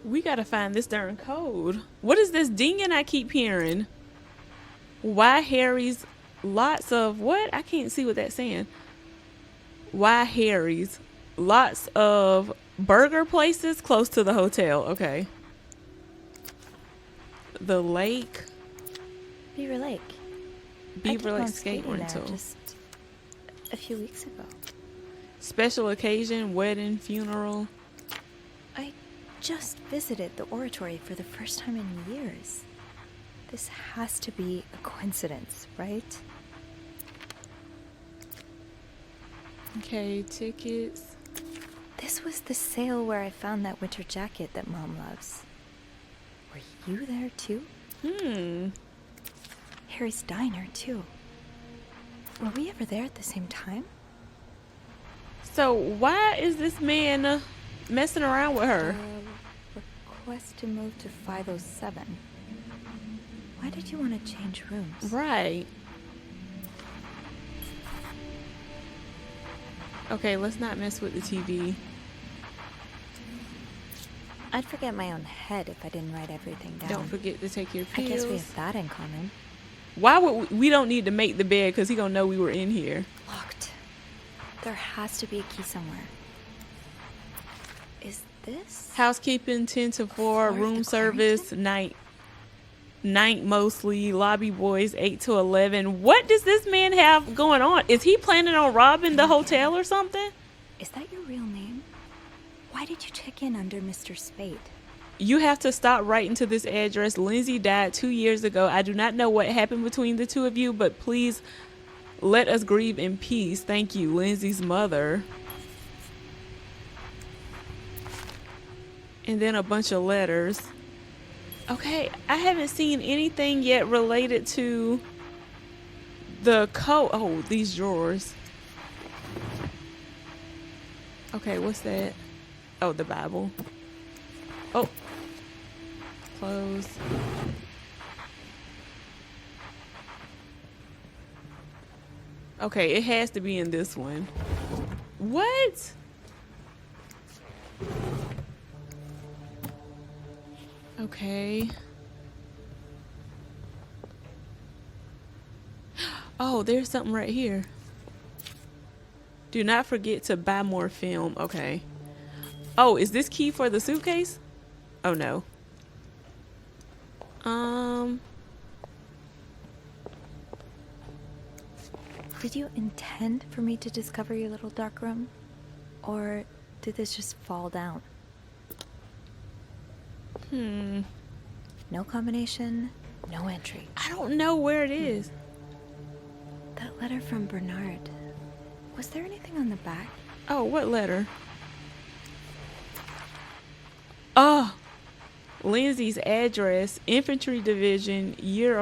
We gotta find this darn code. What is this dinging I keep hearing? Why Harry's lots of what? I can't see what that's saying. Why Harry's lots of burger places close to the hotel. Okay. The lake. Beaver Lake. Beaver Lake skate skating rental. there just a few weeks ago. Special occasion, wedding, funeral. I just visited the oratory for the first time in years. This has to be a coincidence, right? Okay, tickets. This was the sale where I found that winter jacket that Mom loves. Were you there too? Harry's diner too. Were we ever there at the same time? So why is this man messing around with her? Request to move to 507. Why did you want to change rooms? Right. Okay, let's not mess with the TV. I'd forget my own head if I didn't write everything down. Don't forget to take your I pills. guess we have that in common. Why would we don't need to make the bed because he gonna know we were in here. Locked. There has to be a key somewhere. Is this? Housekeeping 10 to 4, room service, night mostly, lobby boys 8 to 11. What does this man have going on? Is he planning on robbing the hotel or something? Is that your real name? Why did you check in under Mr. Spade? You have to stop writing to this address. Lindsay died 2 years ago. I do not know what happened between the two of you, but please let us grieve in peace. Thank you, Lindsay's mother. And then a bunch of letters. Okay, I haven't seen anything yet related to the code. Oh, these drawers. Okay, what's that? Oh, the Bible. Oh. Close. Okay, it has to be in this one. What? Okay. Oh, there's something right here. Do not forget to buy more film. Okay. Oh, is this key for the suitcase? Oh, no. Did you intend for me to discover your little dark room? Or did this just fall down? No combination, no entry. I don't know where it is. That letter from Bernard. Was there anything on the back? Oh, what letter? Oh, Lindsay's address, infantry division, fear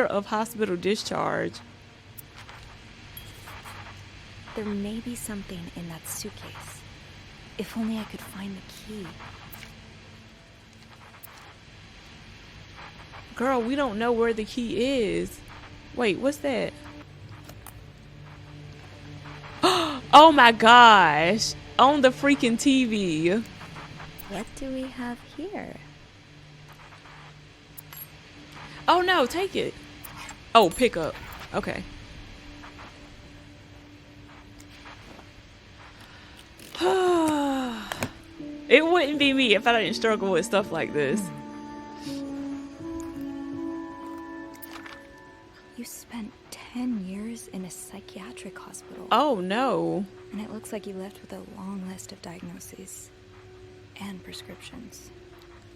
of hospital discharge. There may be something in that suitcase. If only I could find the key. Girl, we don't know where the key is. Wait, what's that? Oh my gosh. On the freaking TV. What do we have here? Oh no, take it. Oh, pick up. Okay. It wouldn't be me if I didn't struggle with stuff like this. You spent 10 years in a psychiatric hospital. Oh no. And it looks like you left with a long list of diagnoses and prescriptions.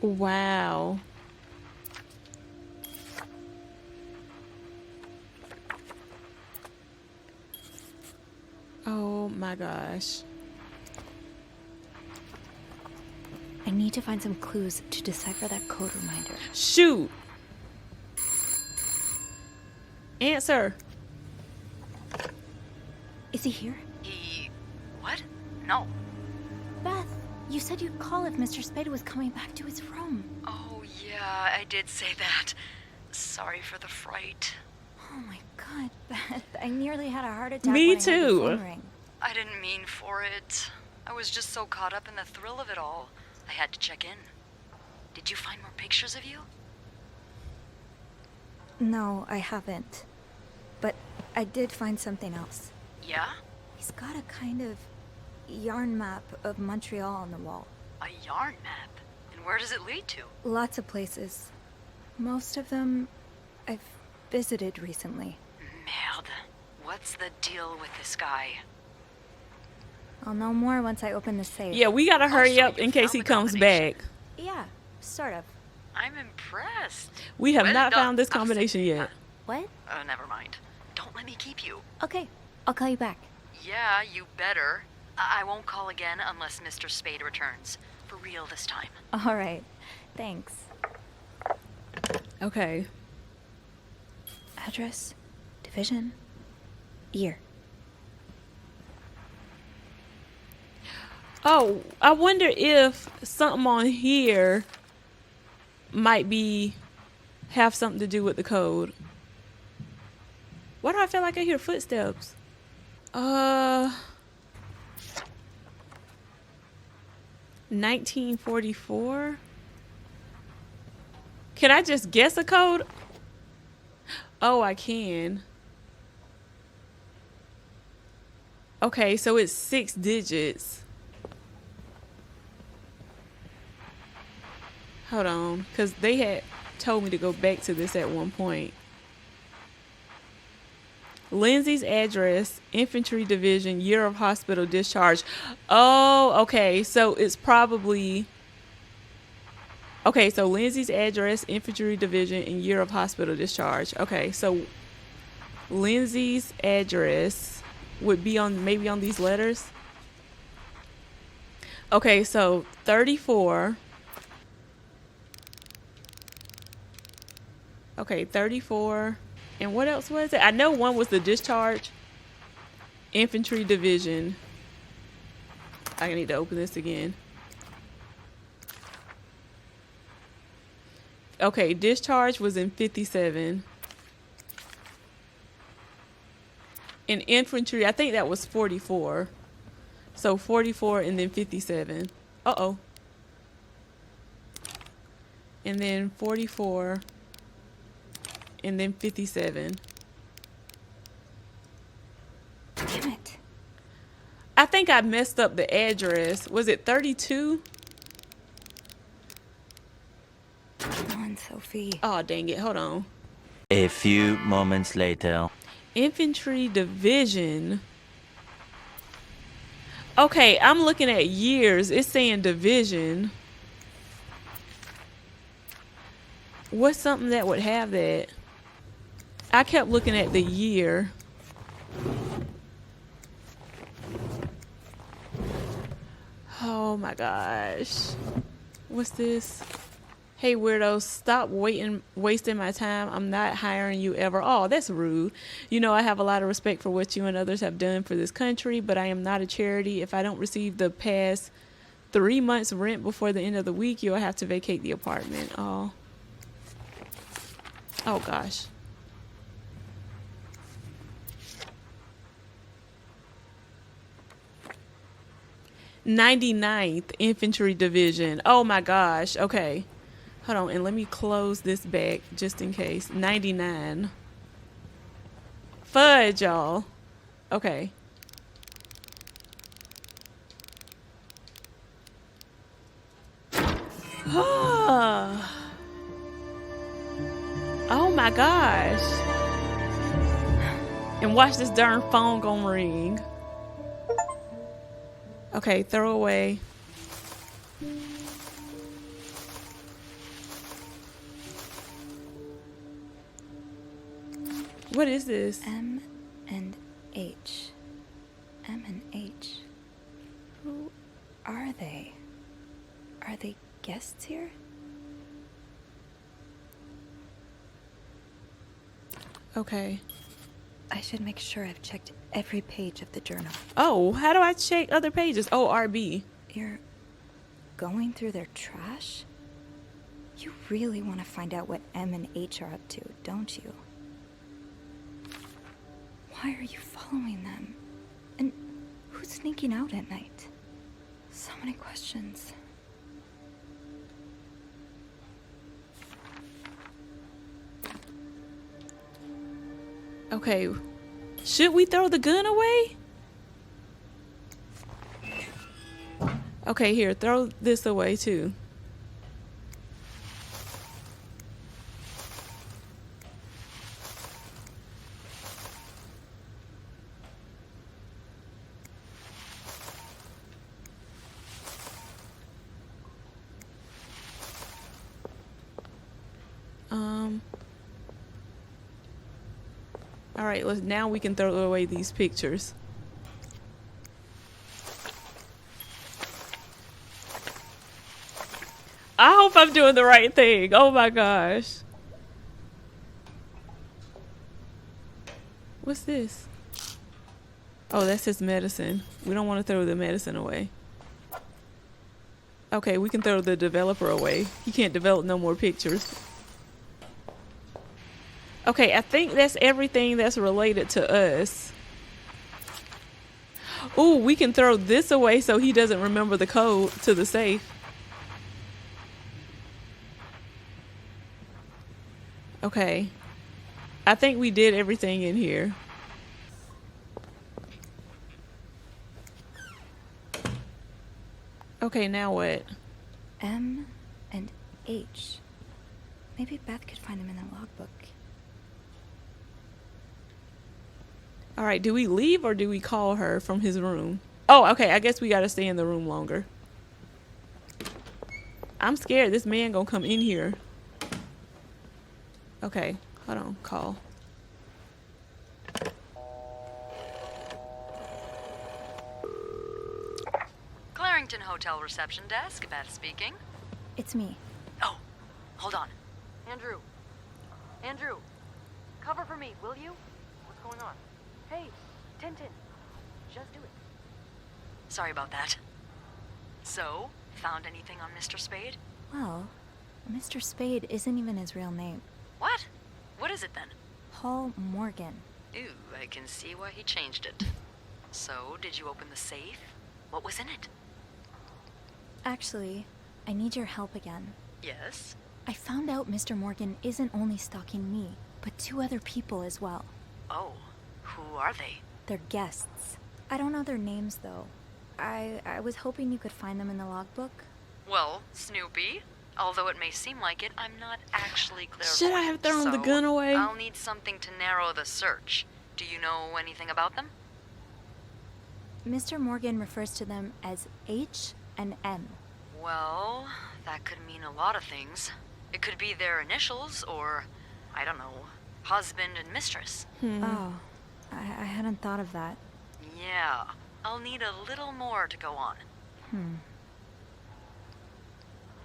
Wow. Oh my gosh. I need to find some clues to decipher that code reminder. Shoot. Answer. Is he here? What? No. Beth, you said you'd call if Mr. Spade was coming back to his room. Oh, yeah, I did say that. Sorry for the fright. Oh my god, Beth. I nearly had a heart attack. Me when I heard the too. phone ring. I didn't mean for it. I was just so caught up in the thrill of it all. I had to check in. Did you find more pictures of you? No, I haven't. But I did find something else. Yeah? He's got a kind of yarn map of Montreal on the wall. A yarn map? And where does it lead to? Lots of places. Most of them I've visited recently. Merde. What's the deal with this guy? I'll know more once I open the safe. Yeah, we gotta hurry up in case he comes back. Yeah, sort of. I'm impressed. We have Well not done. found this combination yet. What? Never mind. Don't let me keep you. Okay, I'll call you back. Yeah, you better. I won't call again unless Mr. Spade returns. For real this time. All right, thanks. Okay. Address, division, year. Oh, I wonder if something on here might have something to do with the code. Why do I feel like I hear footsteps? 1944? Can I just guess a code? Oh, I can. Okay, so it's 6 digits. Hold on, because they had told me to go back to this at one point. Lindsay's address, infantry division, year of hospital discharge. Oh, okay, so it's probably... Okay, so Lindsay's address, infantry division, and year of hospital discharge. Okay, so Lindsay's address would be on maybe on these letters. Okay, so 34. Okay, 34. And what else was it? I know one was the discharge. Infantry division. I need to open this again. Okay, discharge was in 57. In infantry, I think that was 44. So 44 and then 57. Uh-oh. And then 44 and then 57. Damn it. I think I messed up the address. Was it 32? Come on, Sophie. Oh, dang it. Hold on. A few moments later. Infantry division. Okay, I'm looking at years. It's saying division. What's something that would have that? I kept looking at the year. Oh my gosh. What's this? Hey weirdos, stop wasting my time. I'm not hiring you ever. Oh, that's rude. You know, I have a lot of respect for what you and others have done for this country, but I am not a charity. If I don't receive the past 3 months rent before the end of the week, you'll have to vacate the apartment. Oh gosh. '99th Infantry Division. Oh my gosh. Okay. Hold on, and let me close this back just in case. 99. Fudge, y'all. Okay. Oh my gosh. And watch this darn phone gonna ring. Okay, throw away. What is this? M and H. M and H. Who are they? Are they guests here? Okay. I should make sure I've checked every page of the journal. Oh, how do I check other pages? Oh, RB. You're going through their trash? You really want to find out what M and H are up to, don't you? Why are you following them? And who's sneaking out at night? So many questions. Okay. Should we throw the gun away? Okay, here, throw this away too. All right, now we can throw away these pictures. I hope I'm doing the right thing. Oh my gosh. What's this? Oh, that's his medicine. We don't want to throw the medicine away. Okay, we can throw the developer away. He can't develop no more pictures. Okay, I think that's everything that's related to us. Ooh, we can throw this away so he doesn't remember the code to the safe. Okay. I think we did everything in here. Okay, now what? M and H. Maybe Beth could find them in the logbook. All right, do we leave or do we call her from his room? Oh, okay, I guess we gotta stay in the room longer. I'm scared this man gonna come in here. Okay, hold on, call. Clarington Hotel reception desk, Beth speaking. It's me. Oh, hold on. Andrew. Andrew, cover for me, will you? What's going on? Hey, Tintin, just do it. Sorry about that. So, found anything on Mr. Spade? Well, Mr. Spade isn't even his real name. What? What is it then? Paul Morgan. Ooh, I can see why he changed it. So, did you open the safe? What was in it? Actually, I need your help again. Yes? I found out Mr. Morgan isn't only stalking me, but 2 other people as well. Oh, who are they? They're guests. I don't know their names, though. I was hoping you could find them in the logbook. Well, Snoopy, although it may seem like it, I'm not actually clairvoyant. Should I have thrown the gun away? I'll need something to narrow the search. Do you know anything about them? Mr. Morgan refers to them as H and M. Well, that could mean a lot of things. It could be their initials, or, I don't know, husband and mistress. Oh, I hadn't thought of that. Yeah, I'll need a little more to go on.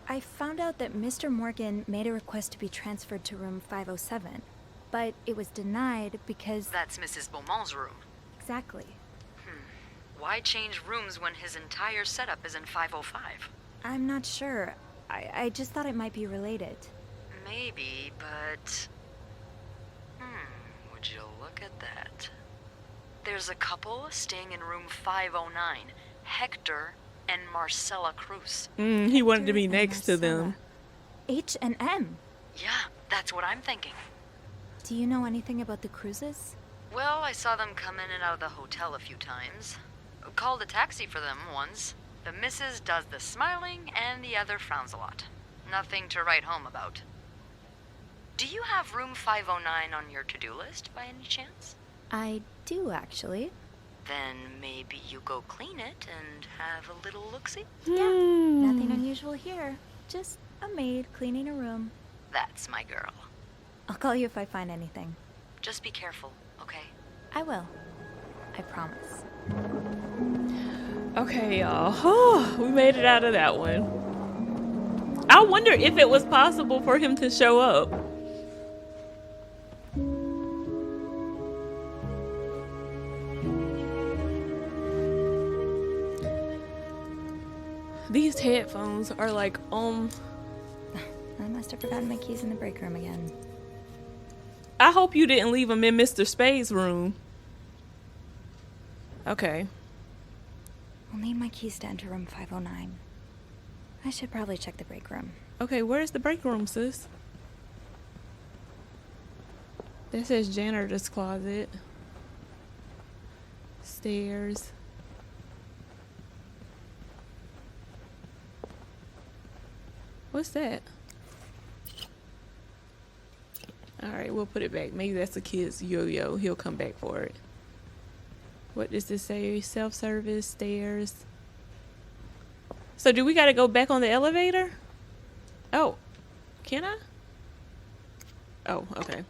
I found out that Mr. Morgan made a request to be transferred to room 507, but it was denied because... That's Mrs. Beaumont's room. Exactly. Why change rooms when his entire setup is in 505? I'm not sure. I just thought it might be related. Maybe, but... would you look at that? There's a couple staying in room 509, Hector and Marcella Cruz. He wanted to be next to them. H and M? Yeah, that's what I'm thinking. Do you know anything about the Cruzes? Well, I saw them come in and out of the hotel a few times. Called a taxi for them once. The missus does the smiling and the other frowns a lot. Nothing to write home about. Do you have room 509 on your to-do list by any chance? I do, actually. Then maybe you go clean it and have a little look-see? Yeah, nothing unusual here. Just a maid cleaning a room. That's my girl. I'll call you if I find anything. Just be careful, okay? I will. I promise. Okay, y'all. We made it out of that one. I wonder if it was possible for him to show up. These headphones are like I must have forgotten my keys in the break room again. I hope you didn't leave them in Mr. Spade's room. Okay. I'll need my keys to enter room 509. I should probably check the break room. Okay, where's the break room, sis? That says janitor's closet. Stairs. What's that? Alright, we'll put it back. Maybe that's the kid's yo-yo. He'll come back for it. What does this say? Self-service, stairs. So do we gotta go back on the elevator? Oh. Can I? Oh, okay.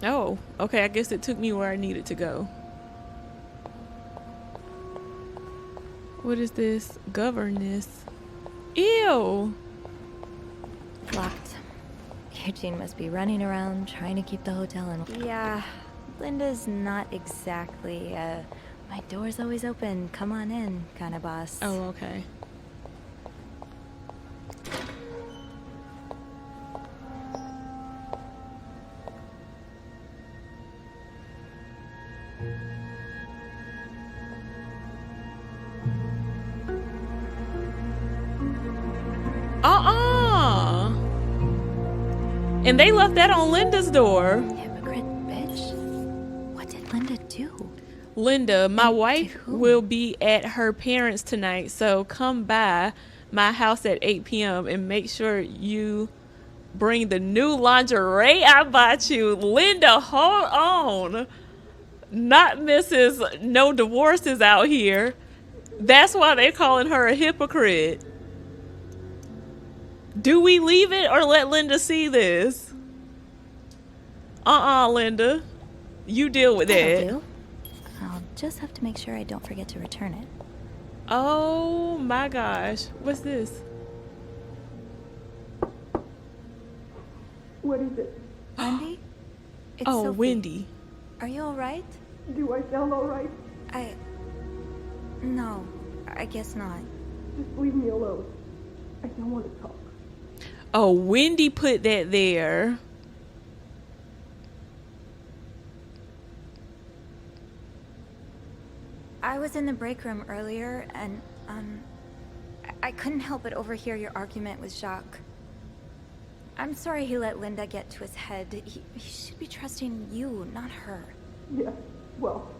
Oh, okay, I guess it took me where I needed to go. What is this? Governess. Ew! Locked. Eugene must be running around trying to keep the hotel in. Yeah, Linda's not exactly, my door's always open, come on in kind of boss. Oh, okay. And they left that on Linda's door. Hypocrite bitch. What did Linda do? Linda, my wife will be at her parents' tonight, so come by my house at 8 p.m. and make sure you bring the new lingerie I bought you. Linda, hold on. Not Mrs. No Divorces out here. That's why they're calling her a hypocrite. Do we leave it or let Linda see this? Linda. You deal with that. I'll just have to make sure I don't forget to return it. Oh my gosh. What's this? What is it? Wendy? It's oh, Sophie. Wendy. Are you alright? Do I sound alright? No, I guess not. Just leave me alone. I don't want to talk. Oh, Wendy put that there. I was in the break room earlier and, I couldn't help but overhear your argument with Jacques. I'm sorry he let Linda get to his head. He should be trusting you, not her. Yeah, well.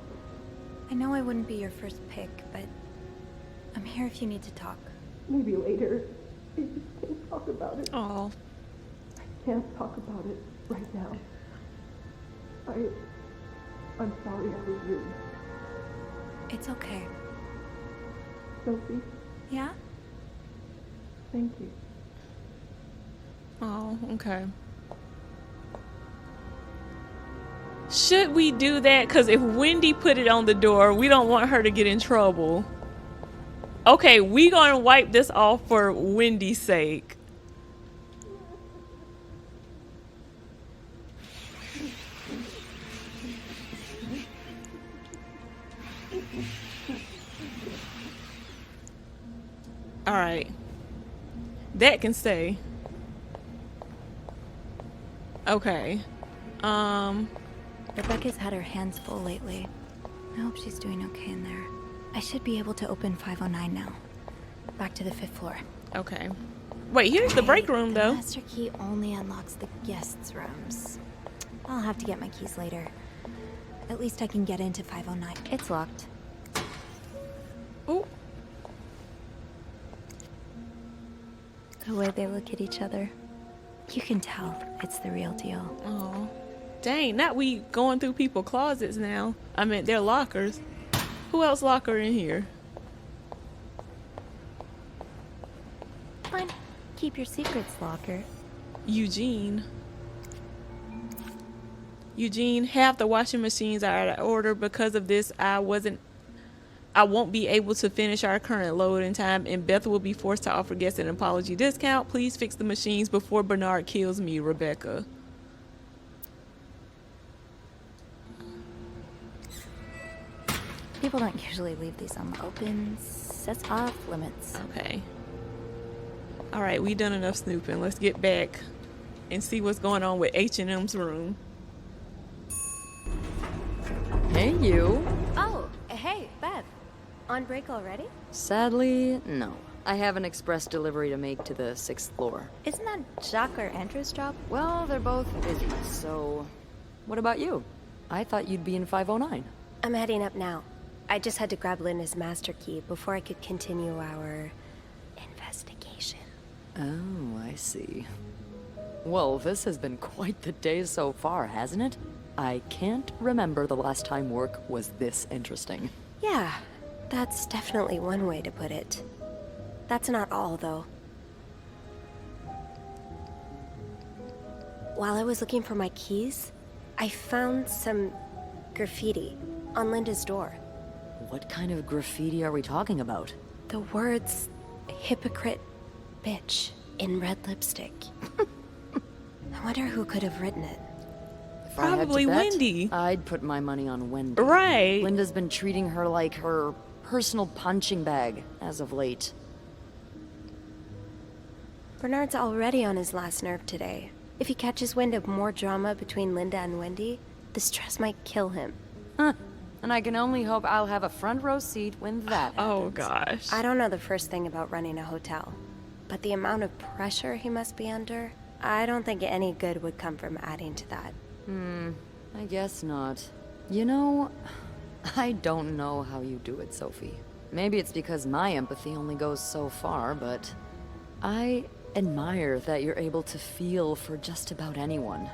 I know I wouldn't be your first pick, but I'm here if you need to talk. Maybe later. I just can't talk about it. Oh. I can't talk about it right now. I'm sorry I was rude. It's okay. Sophie? Yeah? Thank you. Oh, okay. Should we do that? Because if Wendy put it on the door, we don't want her to get in trouble. Okay, we gonna wipe this off for Wendy's sake. All right. That can stay. Okay. Rebecca's had her hands full lately. I hope she's doing okay in there. I should be able to open 509 now. Back to the 5th floor. Okay. Wait, here's the break room, though. The master key only unlocks the guests' rooms. I'll have to get my keys later. At least I can get into 509. It's locked. Oh. The way they look at each other. You can tell it's the real deal. Oh. Dang, not we going through people's closets now. I mean, their lockers. Who else locker in here? Fine. Keep your secrets, locker. Eugene. Eugene, half the washing machines are out of order. Because of this, I won't be able to finish our current load in time, and Beth will be forced to offer guests an apology discount. Please fix the machines before Bernard kills me, Rebecca. People don't usually leave these open. Sets off limits. Okay. All right, we done enough snooping. Let's get back and see what's going on with H&M's room. Hey, you. Oh, hey, Beth. On break already? Sadly, no. I have an express delivery to make to the 6th floor. Isn't that Jacques or Andrew's job? Well, they're both busy, so... What about you? I thought you'd be in 509. I'm heading up now. I just had to grab Linda's master key before I could continue our investigation. Oh, I see. Well, this has been quite the day so far, hasn't it? I can't remember the last time work was this interesting. Yeah, that's definitely one way to put it. That's not all, though. While I was looking for my keys, I found some graffiti on Linda's door. What kind of graffiti are we talking about? The words, hypocrite, bitch, in red lipstick. I wonder who could have written it. If I had to Probably bet, Wendy. I'd put my money on Wendy. Right. Linda's been treating her like her personal punching bag as of late. Bernard's already on his last nerve today. If he catches wind of more drama between Linda and Wendy, the stress might kill him. Huh. And I can only hope I'll have a front row seat when that happens. Oh, gosh. I don't know the first thing about running a hotel, but the amount of pressure he must be under, I don't think any good would come from adding to that. I guess not. You know, I don't know how you do it, Sophie. Maybe it's because my empathy only goes so far, but I admire that you're able to feel for just about anyone.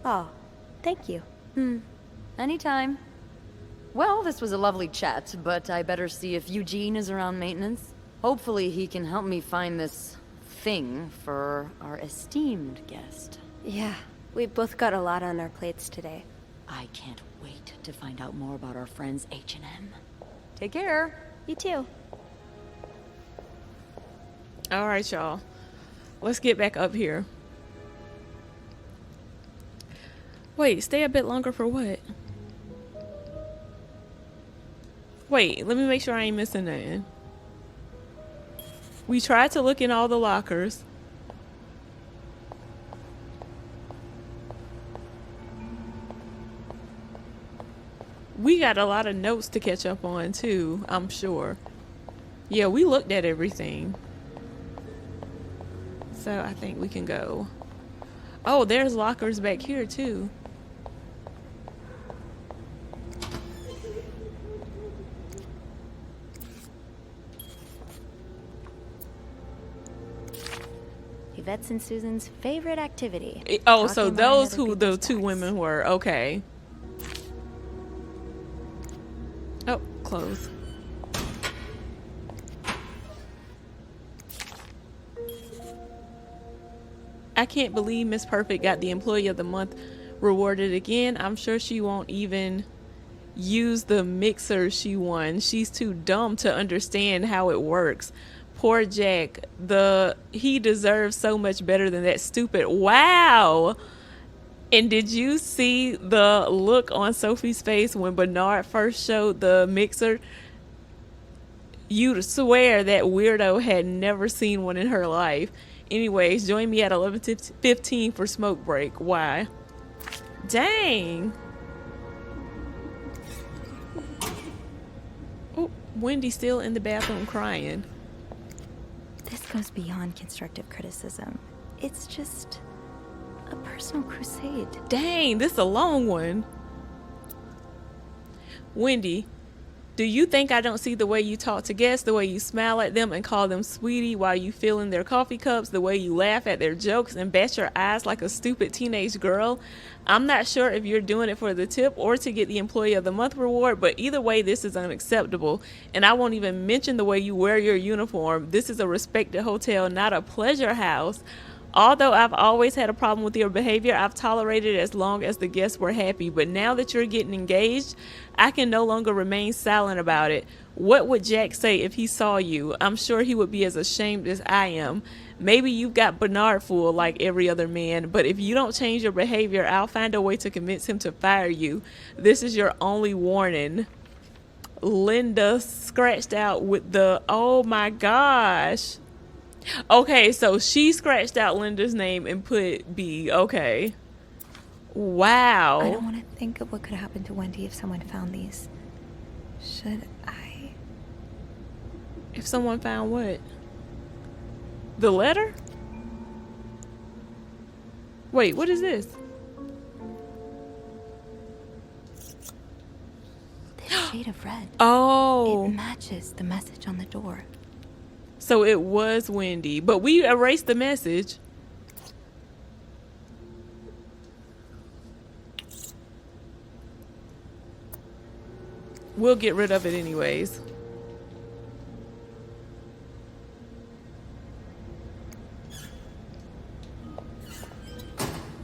Oh, thank you. Anytime. Well, this was a lovely chat, but I better see if Eugene is around maintenance. Hopefully he can help me find this thing for our esteemed guest. Yeah, we both got a lot on our plates today. I can't wait to find out more about our friends H&M. Take care. You too. All right, y'all. Let's get back up here. Wait, stay a bit longer for what? Wait, let me make sure I ain't missing nothing. We tried to look in all the lockers. We got a lot of notes to catch up on too, I'm sure. Yeah, we looked at everything. So I think we can go. Oh, there's lockers back here too. Yvette's and Susan's favorite activity. Oh, so Talking about those other who the people's two bags. women were. Okay. Oh, close. I can't believe Miss Perfect got the Employee of the Month rewarded again. I'm sure she won't even use the mixer she won. She's too dumb to understand how it works. Poor Jack. He deserves so much better than that stupid. Wow. And did you see the look on Sophie's face when Bernard first showed the mixer? You'd swear that weirdo had never seen one in her life. Anyways, join me at 11:15 for smoke break. Why? Dang. Oh, Wendy's still in the bathroom crying. This goes beyond constructive criticism. It's just a personal crusade. Dang, this is a long one. Wendy, do you think I don't see the way you talk to guests, the way you smile at them and call them sweetie while you fill in their coffee cups, the way you laugh at their jokes and bat your eyes like a stupid teenage girl? I'm not sure if you're doing it for the tip or to get the Employee of the Month reward, but either way, this is unacceptable. And I won't even mention the way you wear your uniform. This is a respected hotel, not a pleasure house. Although I've always had a problem with your behavior, I've tolerated it as long as the guests were happy. But now that you're getting engaged, I can no longer remain silent about it. What would Jack say if he saw you? I'm sure he would be as ashamed as I am. Maybe you've got Bernard fooled like every other man, but if you don't change your behavior, I'll find a way to convince him to fire you. This is your only warning. Linda scratched out with the, oh my gosh. Okay, so she scratched out Linda's name and put B. Okay. Wow. I don't want to think of what could happen to Wendy if someone found these. Should I? If someone found what? The letter? Wait, what is this? This shade of red. Oh. It matches the message on the door. So it was Wendy, but we erased the message. We'll get rid of it anyways.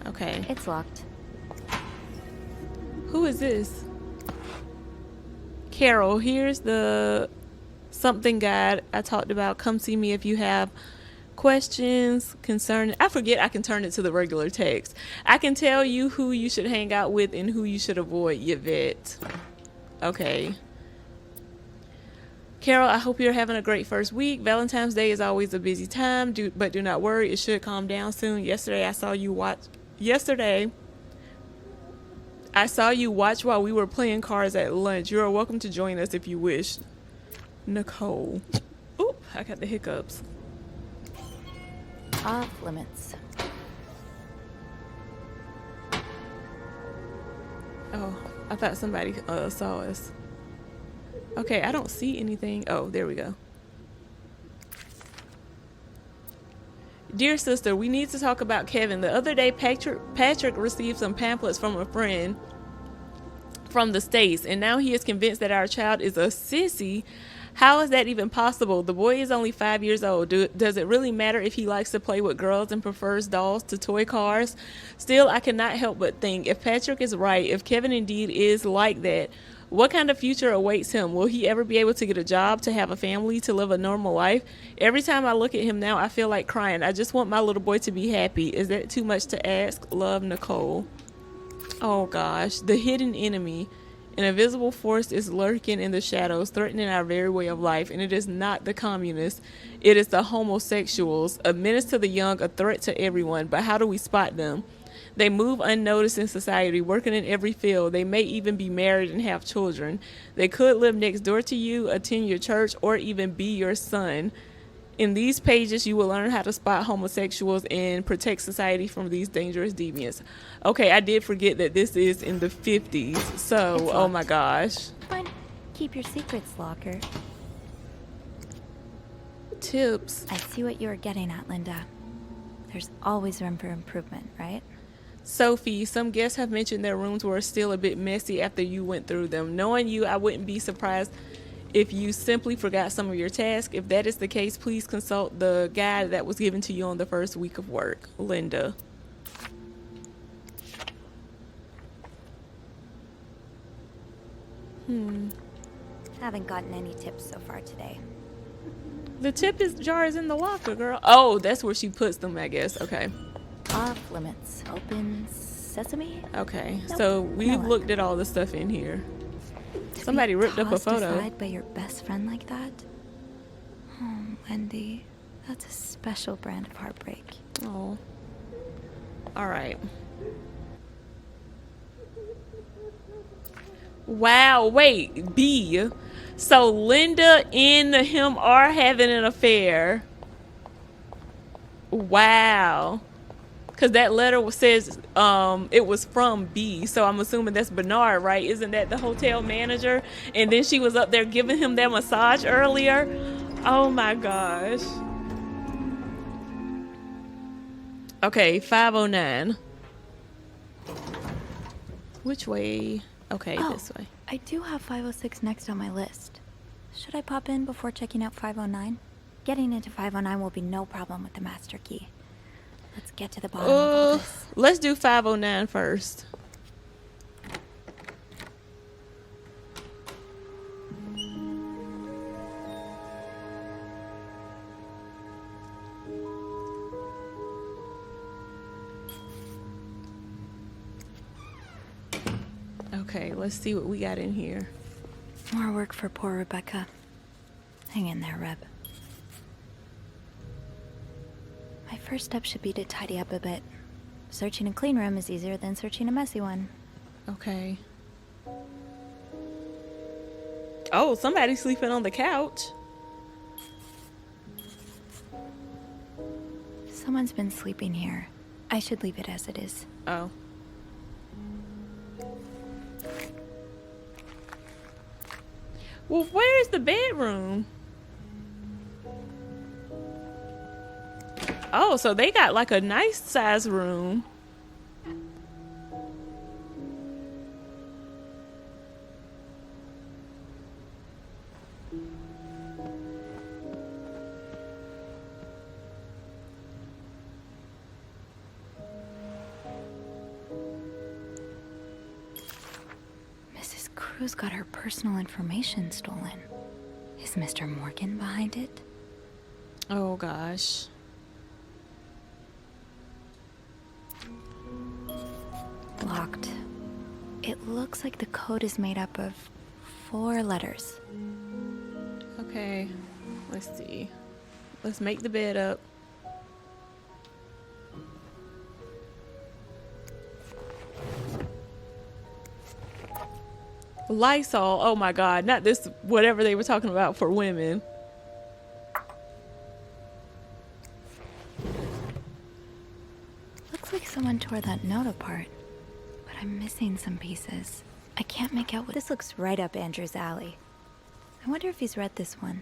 Okay. It's locked. Who is this? Carol, here's the something guide I talked about. Come see me if you have questions concerning. I forget I can turn it to the regular text. I can tell you who you should hang out with and who you should avoid, Yvette. Okay. Carol, I hope you're having a great first week. Valentine's Day is always a busy time, but do not worry, it should calm down soon. Yesterday I saw you watch while we were playing cards at lunch. You are welcome to join us if you wish. Nicole. Oop, I got the hiccups. Off limits. Oh, I thought somebody saw us. Okay, I don't see anything. Oh, there we go. Dear sister, we need to talk about Kevin. The other day, Patrick received some pamphlets from a friend from the States, and now he is convinced that our child is a sissy. How is that even possible? The boy is only 5 years old. Does it really matter if he likes to play with girls and prefers dolls to toy cars? Still, I cannot help but think, if Patrick is right, if Kevin indeed is like that, what kind of future awaits him? Will he ever be able to get a job, to have a family, to live a normal life? Every time I look at him now, I feel like crying. I just want my little boy to be happy. Is that too much to ask? Love, Nicole. Oh gosh, the hidden enemy. An invisible force is lurking in the shadows, threatening our very way of life, and it is not the communists. It is the homosexuals, a menace to the young, a threat to everyone. But how do we spot them? They move unnoticed in society, working in every field. They may even be married and have children. They could live next door to you, attend your church, or even be your son. In these pages, you will learn how to spot homosexuals and protect society from these dangerous deviants. Okay, I did forget that this is in the 50s. So, oh my gosh. Fine. Keep your secrets, Locker. Tips. I see what you were getting at, Linda. There's always room for improvement, right? Sophie, some guests have mentioned their rooms were still a bit messy after you went through them. Knowing you, I wouldn't be surprised if you simply forgot some of your tasks. If that is the case, please consult the guide that was given to you on the first week of work. Linda. Haven't gotten any tips so far today. The tip jar is in the locker, girl. Oh, that's where she puts them, I guess. Okay. Off limits. Open sesame? Okay, Nope. so we've looked at all the stuff in here. Somebody ripped up a photo. Aside by your best friend like that? Oh, Wendy, that's a special brand of heartbreak. Oh. All right. Wow, wait, B. So Linda and him are having an affair. Wow. Because that letter says it was from B, so I'm assuming that's Bernard, right? Isn't that the hotel manager? And then she was up there giving him that massage earlier. Oh my gosh. Okay, 509. Which way? Okay, this way. I do have 506 next on my list. Should I pop in before checking out 509? Getting into 509 will be no problem with the master key. Let's get to the bottom of all this. Let's do 509 first. Okay, let's see what we got in here. More work for poor Rebecca. Hang in there, Reb. My first step should be to tidy up a bit. Searching a clean room is easier than searching a messy one. Okay. Oh, somebody's sleeping on the couch. Someone's been sleeping here. I should leave it as it is. Oh. Well, where's the bedroom? Oh, so they got like a nice size room. Mrs. Cruz got her personal information stolen. Is Mr. Morgan behind it? Oh gosh. Locked. It looks like the code is made up of 4 letters. Okay, let's see. Let's make the bed up. Lysol, oh my god, not this whatever they were talking about for women. Looks like someone tore that note apart, but I'm missing some pieces. I can't make out what this looks right up Andrew's alley. I wonder if he's read this one.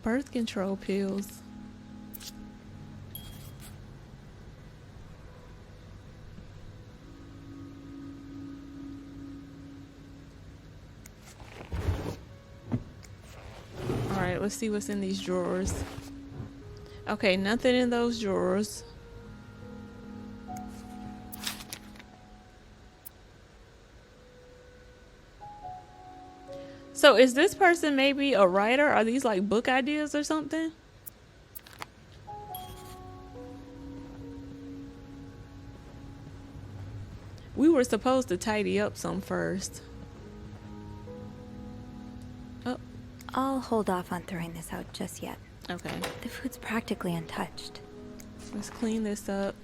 Birth control pills. Alright, let's see what's in these drawers. Okay, nothing in those drawers. So is this person maybe a writer? Are these like book ideas or something? We were supposed to tidy up some first. Oh. I'll hold off on throwing this out just yet. Okay. The food's practically untouched. Let's clean this up.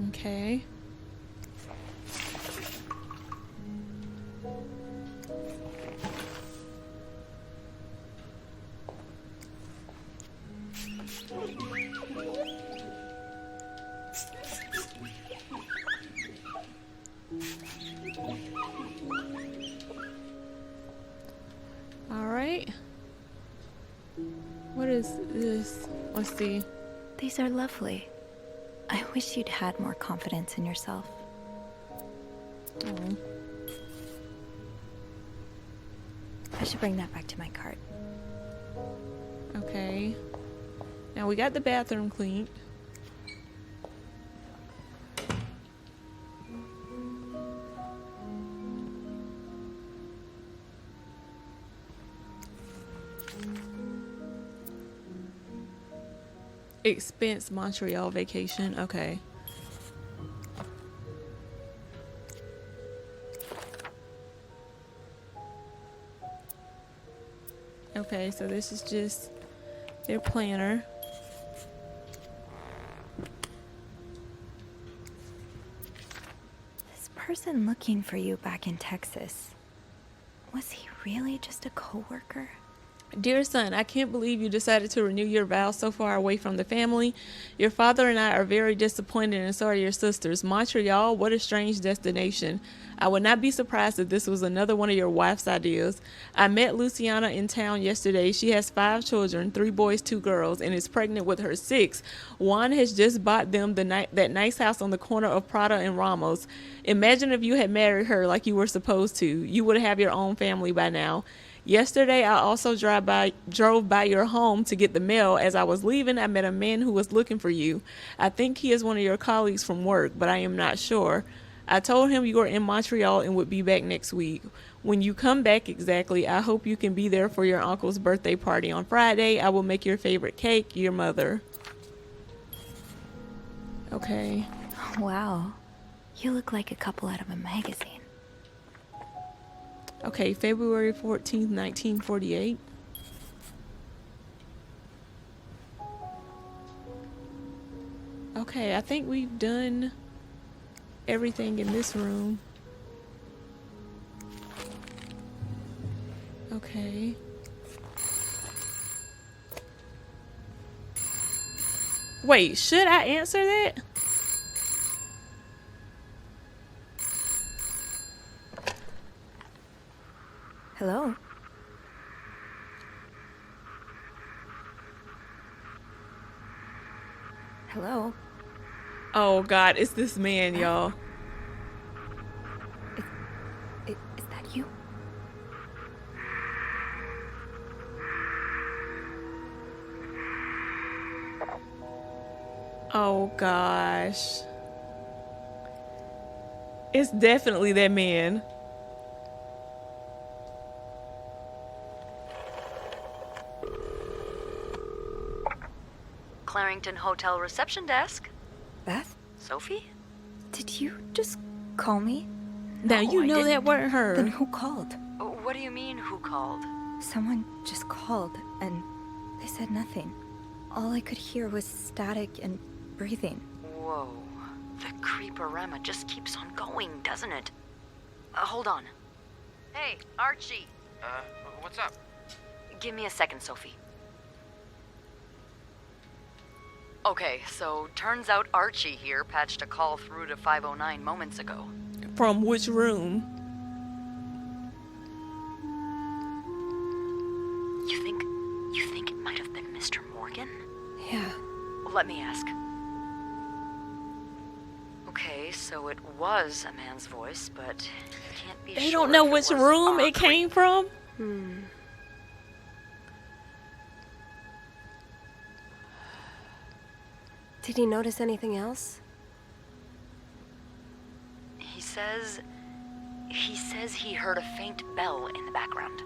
Okay. All right. What is this? Let's see. These are lovely. I wish you'd had more confidence in yourself. Oh. I should bring that back to my cart. Okay. Now we got the bathroom cleaned. Expense Montreal vacation. Okay. Okay, so this is just their planner. This person looking for you back in Texas, was he really just a coworker? Dear son, I can't believe you decided to renew your vows so far away from the family. Your father and I are very disappointed, and so are your sisters. Montreal, what a strange destination. I would not be surprised if this was another one of your wife's ideas. I met Luciana in town yesterday. She has 5 children, 3 boys, 2 girls, and is pregnant with her 6th. Juan has just bought them that nice house on the corner of Prada and Ramos. Imagine if you had married her like you were supposed to. You would have your own family by now. Yesterday, I also drove by your home to get the mail. As I was leaving, I met a man who was looking for you. I think he is one of your colleagues from work, but I am not sure. I told him you were in Montreal and would be back next week. When you come back exactly, I hope you can be there for your uncle's birthday party on Friday. I will make your favorite cake, your mother. Okay. Wow. You look like a couple out of a magazine. Okay, February 14th, 1948. Okay, I think we've done everything in this room. Okay. Wait, should I answer that? Hello? Hello? Oh God, it's this man, y'all. Is that you? Oh gosh. It's definitely that man. Clarington Hotel reception desk. Beth? Sophie? Did you just call me? Now No, you I know didn't. that weren't her. Then who called? What do you mean, who called? Someone just called, and they said nothing. All I could hear was static and breathing. Whoa. The creeporama just keeps on going, doesn't it? Hold on. Hey, Archie. What's up? Give me a second, Sophie. Okay, so turns out Archie here patched a call through to 509 moments ago. From which room? You think it might have been Mr. Morgan? Yeah. Let me ask. Okay, so it was a man's voice, but you can't be sure. They don't know if it which was room our it came from? Did he notice anything else? He says he heard a faint bell in the background.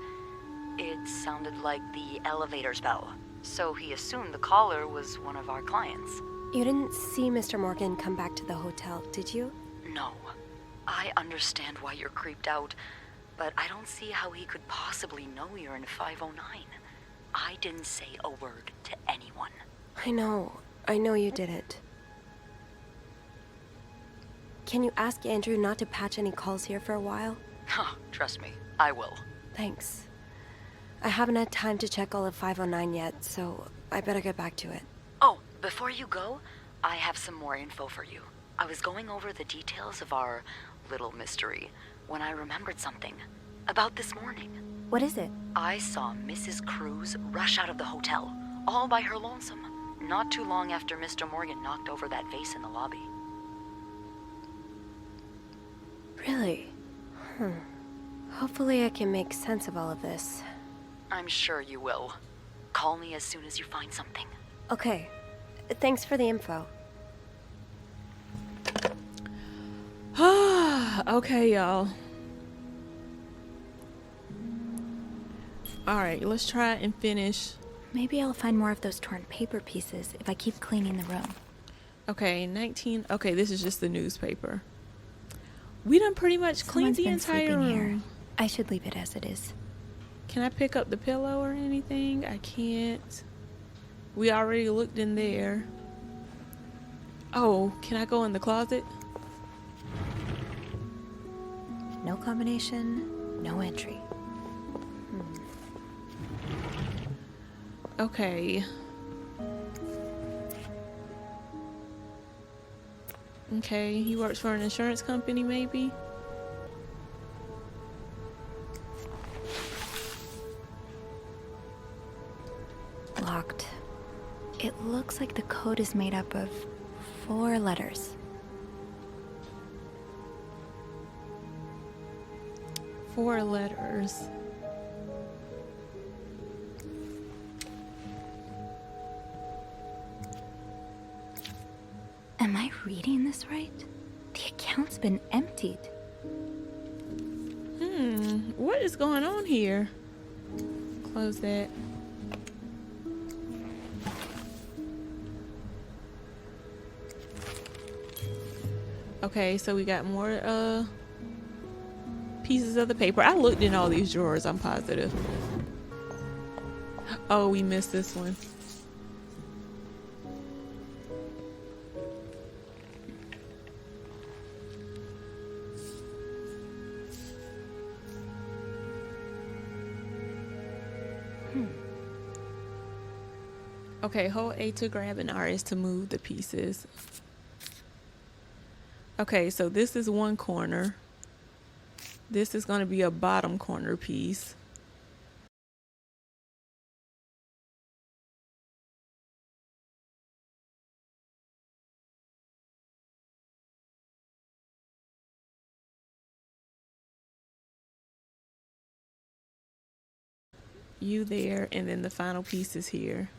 It sounded like the elevator's bell, so he assumed the caller was one of our clients. You didn't see Mr. Morgan come back to the hotel, did you? No. I understand why you're creeped out, but I don't see how he could possibly know you're in 509. I didn't say a word to anyone. I know you didn't. Can you ask Andrew not to patch any calls here for a while? Trust me, I will. Thanks. I haven't had time to check all of 509 yet, so I better get back to it. Oh, before you go, I have some more info for you. I was going over the details of our little mystery when I remembered something about this morning. What is it? I saw Mrs. Cruz rush out of the hotel, all by her lonesome, not too long after Mr. Morgan knocked over that vase in the lobby. Really? Hopefully I can make sense of all of this. I'm sure you will. Call me as soon as you find something. Okay. Thanks for the info. Okay, y'all. Alright, let's try and finish. Maybe I'll find more of those torn paper pieces if I keep cleaning the room. Okay, 19. Okay, this is just the newspaper. We done pretty much cleaned the entire room. Here. I should leave it as it is. Can I pick up the pillow or anything? I can't. We already looked in there. Oh, can I go in the closet? No combination, no entry. Okay. Okay, he works for an insurance company, maybe? Locked. It looks like the code is made up of 4 letters. 4 letters. Am I reading this right? The account's been emptied. What is going on here? Close that. Okay, so we got more pieces of the paper. I looked in all these drawers, I'm positive. Oh, we missed this one. Okay, hold A to grab and R is to move the pieces. Okay, so this is one corner. This is going to be a bottom corner piece. You there, and then the final piece is here.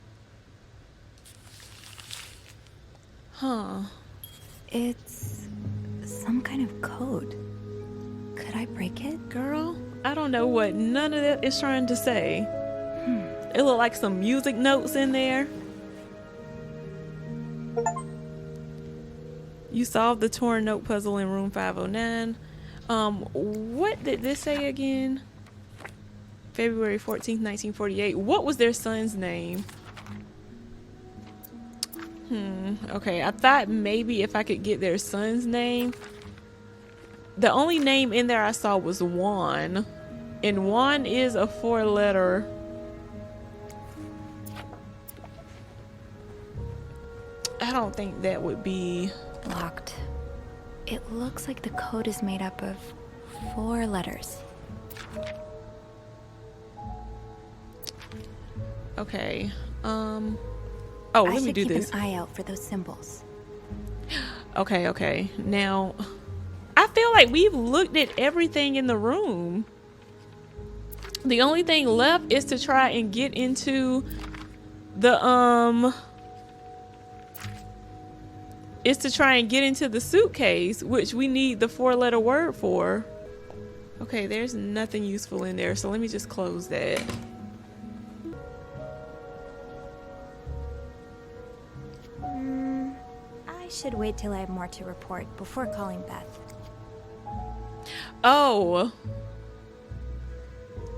Huh. It's some kind of code. Could I break it? Girl, I don't know what none of that is trying to say. It looked like some music notes in there. You solved the torn note puzzle in room 509. What did this say again? February 14th, 1948. What was their son's name? Okay, I thought maybe if I could get their son's name. The only name in there I saw was Juan. And Juan is a 4-letter. I don't think that would be... Locked. It looks like the code is made up of 4 letters. Okay. Oh, let me do this. Keep an eye out for those symbols. Okay. Now, I feel like we've looked at everything in the room. The only thing left is to try and get into the suitcase, which we need the 4-letter word for. Okay, there's nothing useful in there, so let me just close that. I should wait till I have more to report before calling Beth. Oh.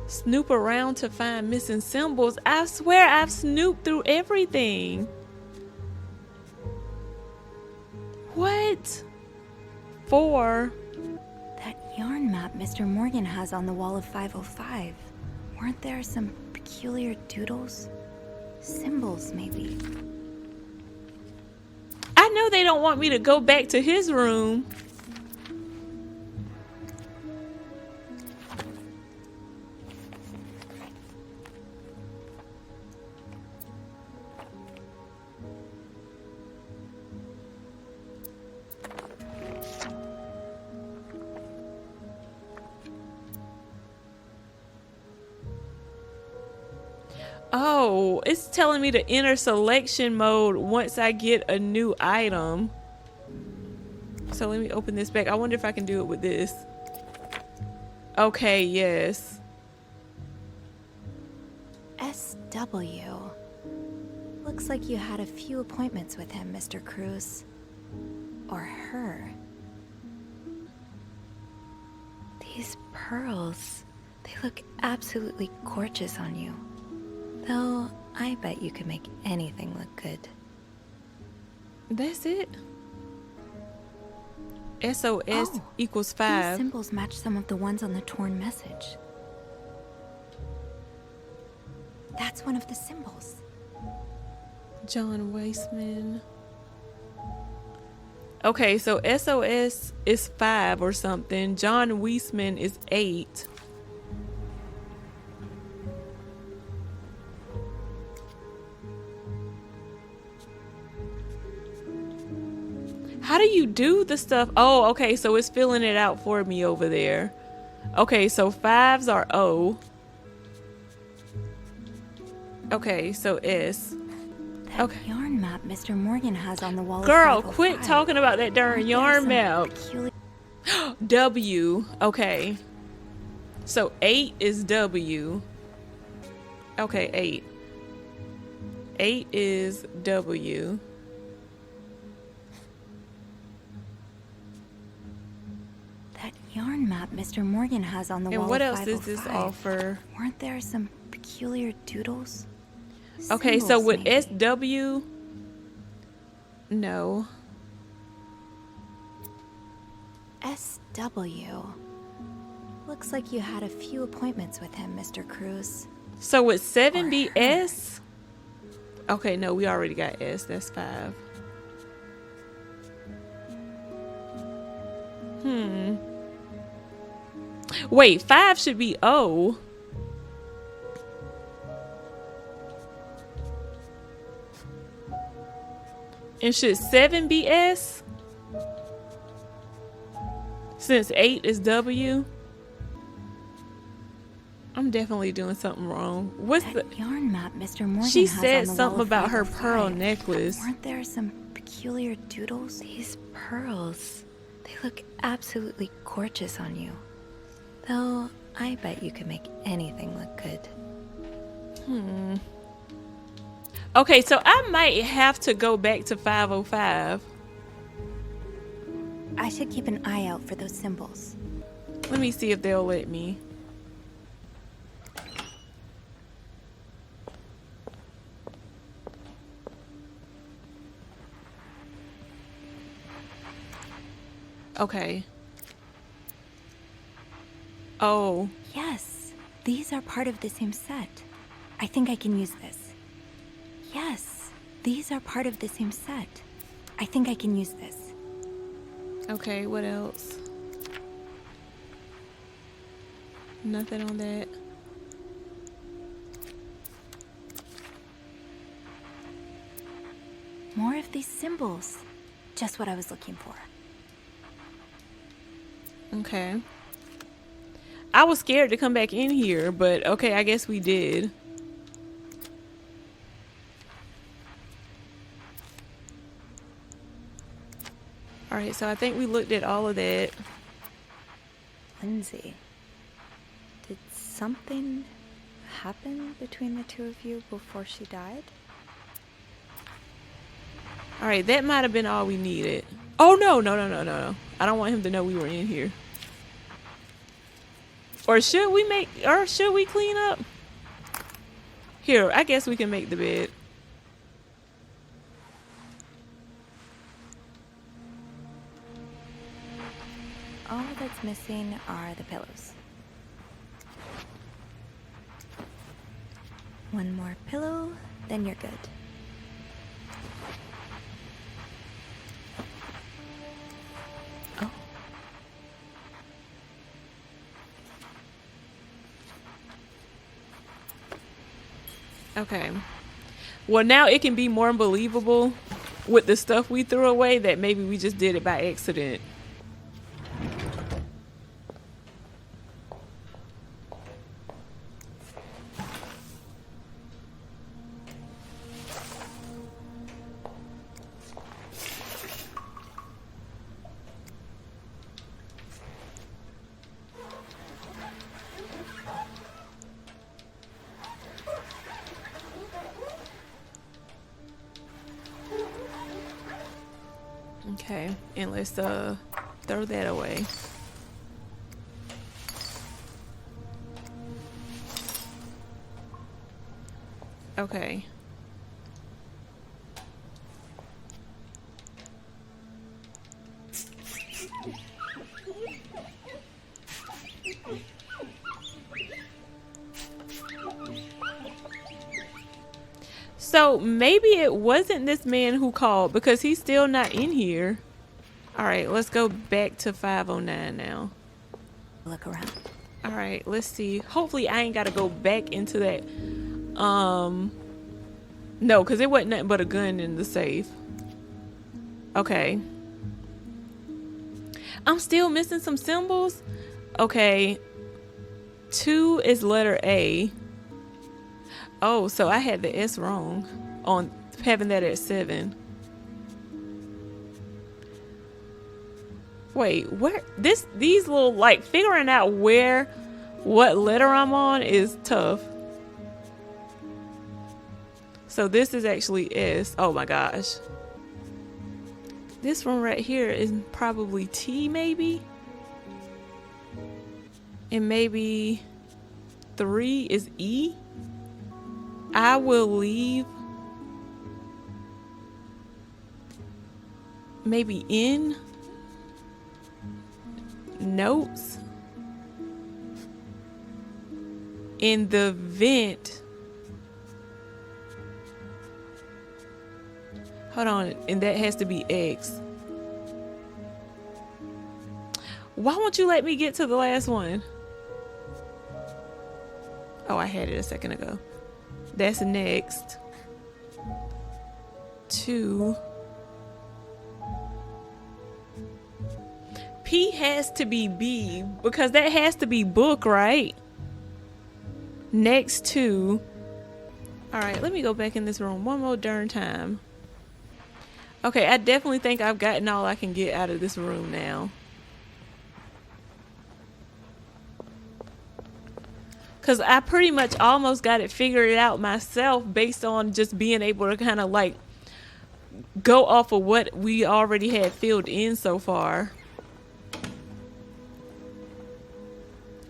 Snoop around to find missing symbols. I swear I've snooped through everything. What? 4. That yarn map Mr. Morgan has on the wall of 505. Weren't there some peculiar doodles? Symbols, maybe. I know they don't want me to go back to his room. Oh, it's telling me to enter selection mode once I get a new item. So let me open this back. I wonder if I can do it with this. Okay, yes. SW. Looks like you had a few appointments with him, Mr. Cruz. Or her. These pearls, they look absolutely gorgeous on you. Though, I bet you could make anything look good. That's it? SOS equals 5. These symbols match some of the ones on the torn message. That's one of the symbols. John Weissman. Okay, so SOS is 5 or something. John Weissman is 8. How do you do the stuff? Oh, okay, so it's filling it out for me over there. Okay, so 5s are O. Okay, so S. That yarn map Mr. Morgan has on the wall. Girl, of 505. quit talking about that darn yarn map. W. Okay. So 8 is W. Okay, 8. 8 is W. yarn map Mr. Morgan has on the wall. And what of else does this 505. offer? Weren't there some peculiar doodles? Okay, so Symbols, with maybe. SW, no. SW. Looks like you had a few appointments with him, Mr. Cruz. So with 7BS, okay, no, we already got S. That's 5. Wait, 5 should be O. And should 7 be S? Since 8 is W? I'm definitely doing something wrong. What's the yarn map Mr. Morgan She has said on the something wall of about her 505. pearl necklace. Weren't there some peculiar doodles? These pearls, they look absolutely gorgeous on you. Though, I bet you could make anything look good. Okay, so I might have to go back to 505. I should keep an eye out for those symbols. Let me see if they'll let me. Okay. Oh. Yes, these are part of the same set. I think I can use this. Yes, these are part of the same set. I think I can use this. Okay, what else? Nothing on that. More of these symbols. Just what I was looking for. Okay. I was scared to come back in here, but okay, I guess we did. Alright, so I think we looked at all of that. Lindsay, did something happen between the two of you before she died? Alright, that might have been all we needed. Oh, no. I don't want him to know we were in here. Or should we clean up? Here, I guess we can make the bed. All that's missing are the pillows. One more pillow, then you're good. Oh. Okay. Well, now it can be more believable with the stuff we threw away that maybe we just did it by accident. Okay, and let's throw that away. Okay. So maybe it wasn't this man who called because he's still not in here. All right, let's go back to 509 now. Look around. All right, let's see. Hopefully I ain't got to go back into that. No, because it wasn't nothing but a gun in the safe. Okay. I'm still missing some symbols. Okay. 2 is letter A. Oh, so I had the S wrong on having that at 7. Wait, where these little, like, figuring out what letter I'm on is tough. So this is actually S. Oh my gosh. This one right here is probably T, maybe? And maybe 3 is E. I will leave. Maybe N. Notes. In the vent. Hold on, and that has to be X. Why won't you let me get to the last one? Oh, I had it a second ago. That's next. 2. P has to be B because that has to be book, right? Next to. All right, let me go back in this room one more darn time. Okay, I definitely think I've gotten all I can get out of this room now. Because I pretty much almost got it figured out myself based on just being able to kind of like go off of what we already had filled in so far.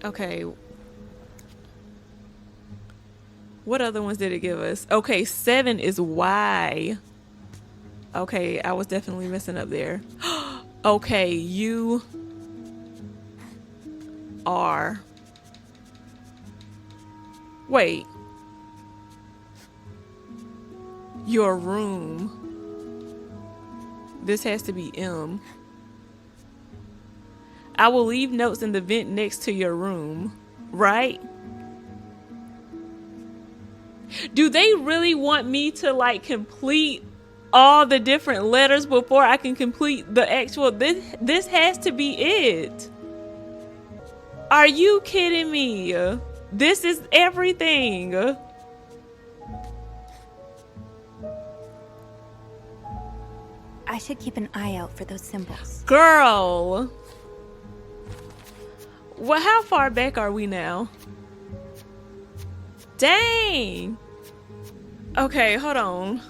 Okay. What other ones did it give us? Okay, 7 is Y. Okay, I was definitely messing up there. Okay, you are. Wait. Your room. This has to be M. I will leave notes in the vent next to your room. Right? Do they really want me to like complete all the different letters before I can complete the actual? This has to be it. Are you kidding me? This is everything. I should keep an eye out for those symbols. Girl. Well, how far back are we now? Dang. Okay, hold on.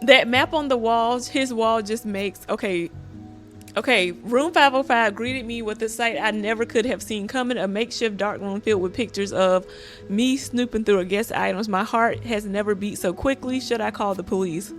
That map on the walls, his wall just makes... Okay, room 505 greeted me with a sight I never could have seen coming. A makeshift dark room filled with pictures of me snooping through guest items. My heart has never beat so quickly. Should I call the police?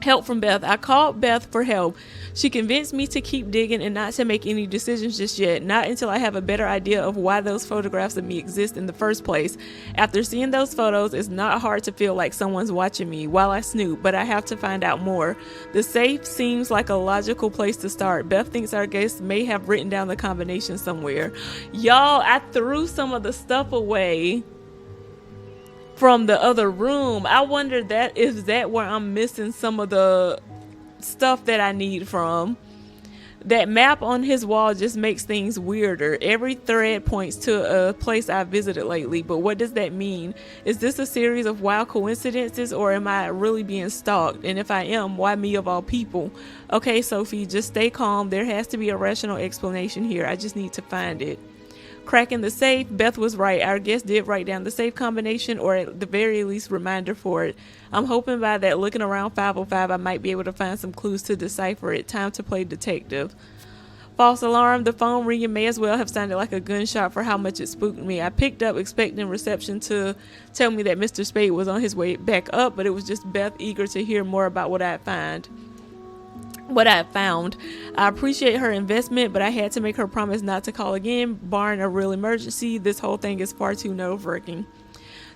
Help from Beth. I called Beth for help. She convinced me to keep digging and not to make any decisions just yet. Not until I have a better idea of why those photographs of me exist in the first place. After seeing those photos, it's not hard to feel like someone's watching me while I snoop, but I have to find out more. The safe seems like a logical place to start. Beth thinks our guest may have written down the combination somewhere. Y'all, I threw some of the stuff away from the other room. I wonder that is that where I'm missing some of the stuff that I need from. That map on his wall just makes things weirder. Every thread points to a place I visited lately, but what does that mean? Is this a series of wild coincidences, or am I really being stalked? And if I am, why me of all people? Okay, Sophie, just stay calm. There has to be a rational explanation here. I just need to find it. Cracking the safe. Beth was right. Our guest did write down the safe combination, or at the very least reminder for it. I'm hoping by that looking around 505 I might be able to find some clues to decipher it. Time to play detective. False alarm. The phone ringing may as well have sounded like a gunshot for how much it spooked me. I picked up expecting reception to tell me that Mr. Spade was on his way back up, but it was just Beth eager to hear more about what I found. I appreciate her investment, but I had to make her promise not to call again, barring a real emergency. This whole thing is far too nerve-wracking.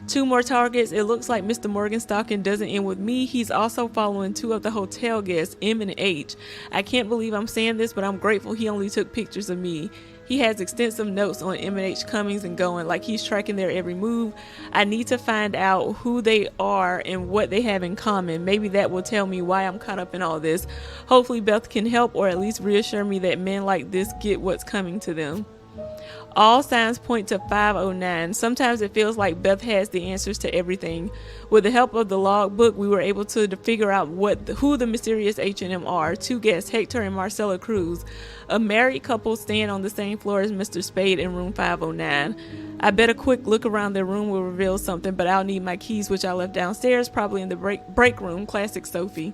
2 more targets. It looks like Mr. Morgan's stalking doesn't end with me. He's also following 2 of the hotel guests, M and H. I can't believe I'm saying this, but I'm grateful he only took pictures of me. He has extensive notes on M&H comings and going, like he's tracking their every move. I need to find out who they are and what they have in common. Maybe that will tell me why I'm caught up in all this. Hopefully Beth can help, or at least reassure me that men like this get what's coming to them. All signs point to 509. Sometimes it feels like Beth has the answers to everything. With the help of the logbook, we were able to figure out who the mysterious H&M are. 2 guests, Hector and Marcella Cruz. A married couple staying on the same floor as Mr. Spade in room 509. I bet a quick look around their room will reveal something, but I'll need my keys, which I left downstairs, probably in the break room. Classic Sophie.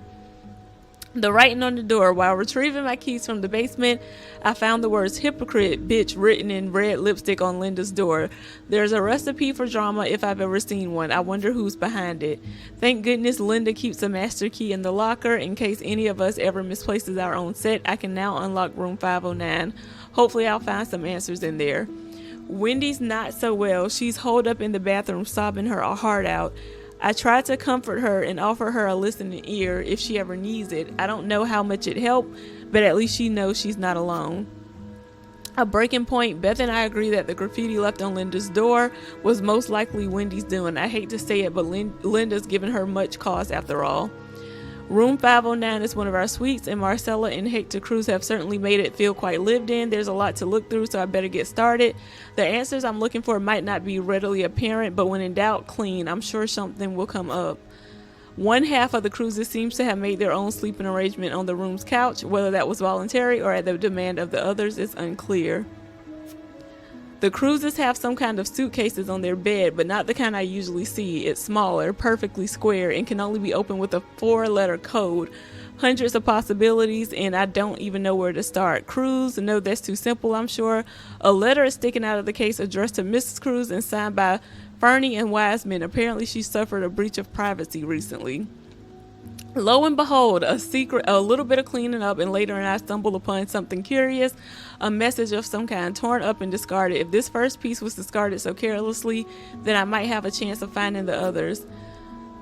The writing on the door. While retrieving my keys from the basement, I found the words hypocrite, bitch written in red lipstick on Linda's door. There's a recipe for drama if I've ever seen one. I wonder who's behind it. Thank goodness Linda keeps a master key in the locker in case any of us ever misplaces our own set. I can now unlock room 509. Hopefully I'll find some answers in there. Wendy's not so well. She's holed up in the bathroom sobbing her heart out. I tried to comfort her and offer her a listening ear if she ever needs it. I don't know how much it helped, but at least she knows she's not alone. A breaking point, Beth and I agree that the graffiti left on Linda's door was most likely Wendy's doing. I hate to say it, but Linda's given her much cause after all. Room 509 is one of our suites, and Marcella and Hector Cruz have certainly made it feel quite lived in. There's a lot to look through, so I better get started. The answers I'm looking for might not be readily apparent, but when in doubt, clean. I'm sure something will come up. One half of the Cruzes seems to have made their own sleeping arrangement on the room's couch. Whether that was voluntary or at the demand of the others is unclear. The Cruzes have some kind of suitcases on their bed, but not the kind I usually see. It's smaller, perfectly square, and can only be opened with a 4-letter code. Hundreds of possibilities, and I don't even know where to start. Cruz, no, that's too simple, I'm sure. A letter is sticking out of the case addressed to Mrs. Cruz and signed by Fernie and Wiseman. Apparently she suffered a breach of privacy recently. Lo and behold, a little bit of cleaning up, and later I stumble upon something curious, a message of some kind, torn up and discarded. If this first piece was discarded so carelessly, then I might have a chance of finding the others.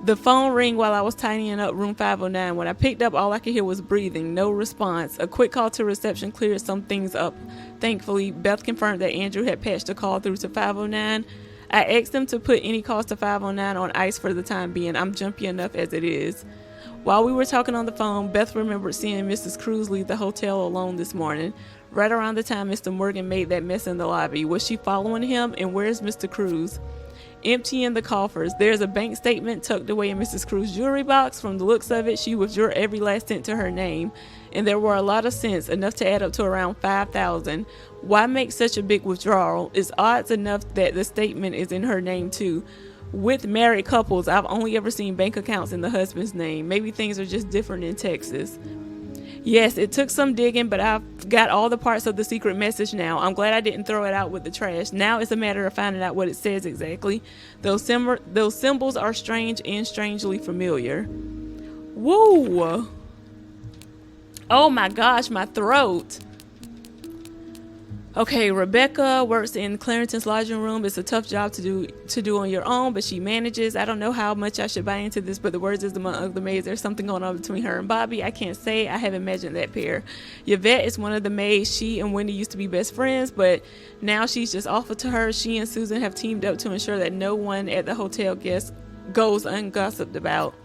The phone rang while I was tidying up room 509. When I picked up, all I could hear was breathing, no response. A quick call to reception cleared some things up. Thankfully, Beth confirmed that Andrew had patched a call through to 509. I asked him to put any calls to 509 on ice for the time being. I'm jumpy enough as it is. While we were talking on the phone, Beth remembered seeing Mrs. Cruz leave the hotel alone this morning, right around the time Mr. Morgan made that mess in the lobby. Was she following him? And where's Mr. Cruz? Emptying the coffers. There's a bank statement tucked away in Mrs. Cruz's jewelry box. From the looks of it, she withdrew every last cent to her name, and there were a lot of cents, enough to add up to around $5,000. Why make such a big withdrawal? It's odds enough that the statement is in her name too. With married couples, I've only ever seen bank accounts in the husband's name. Maybe things are just different in Texas. Yes, it took some digging, but I've got all the parts of the secret message now. I'm glad I didn't throw it out with the trash. Now it's a matter of finding out what it says exactly. Those symbols are strange and strangely familiar. Whoa! Oh my gosh, my throat. Okay, Rebecca works in Clarenton's lodging room. It's a tough job to do on your own, but she manages. I don't know how much I should buy into this, but the words is among the maids. There's something going on between her and Bobby. I can't say. I have imagined that pair. Yvette is one of the maids. She and Wendy used to be best friends, but now she's just awful to her. She and Susan have teamed up to ensure that no one at the hotel guest goes ungossiped about.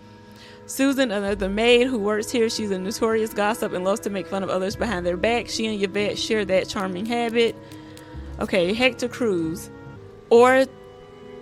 Susan, another maid who works here, she's a notorious gossip and loves to make fun of others behind their back. She and Yvette share that charming habit. Okay, Hector Cruz, or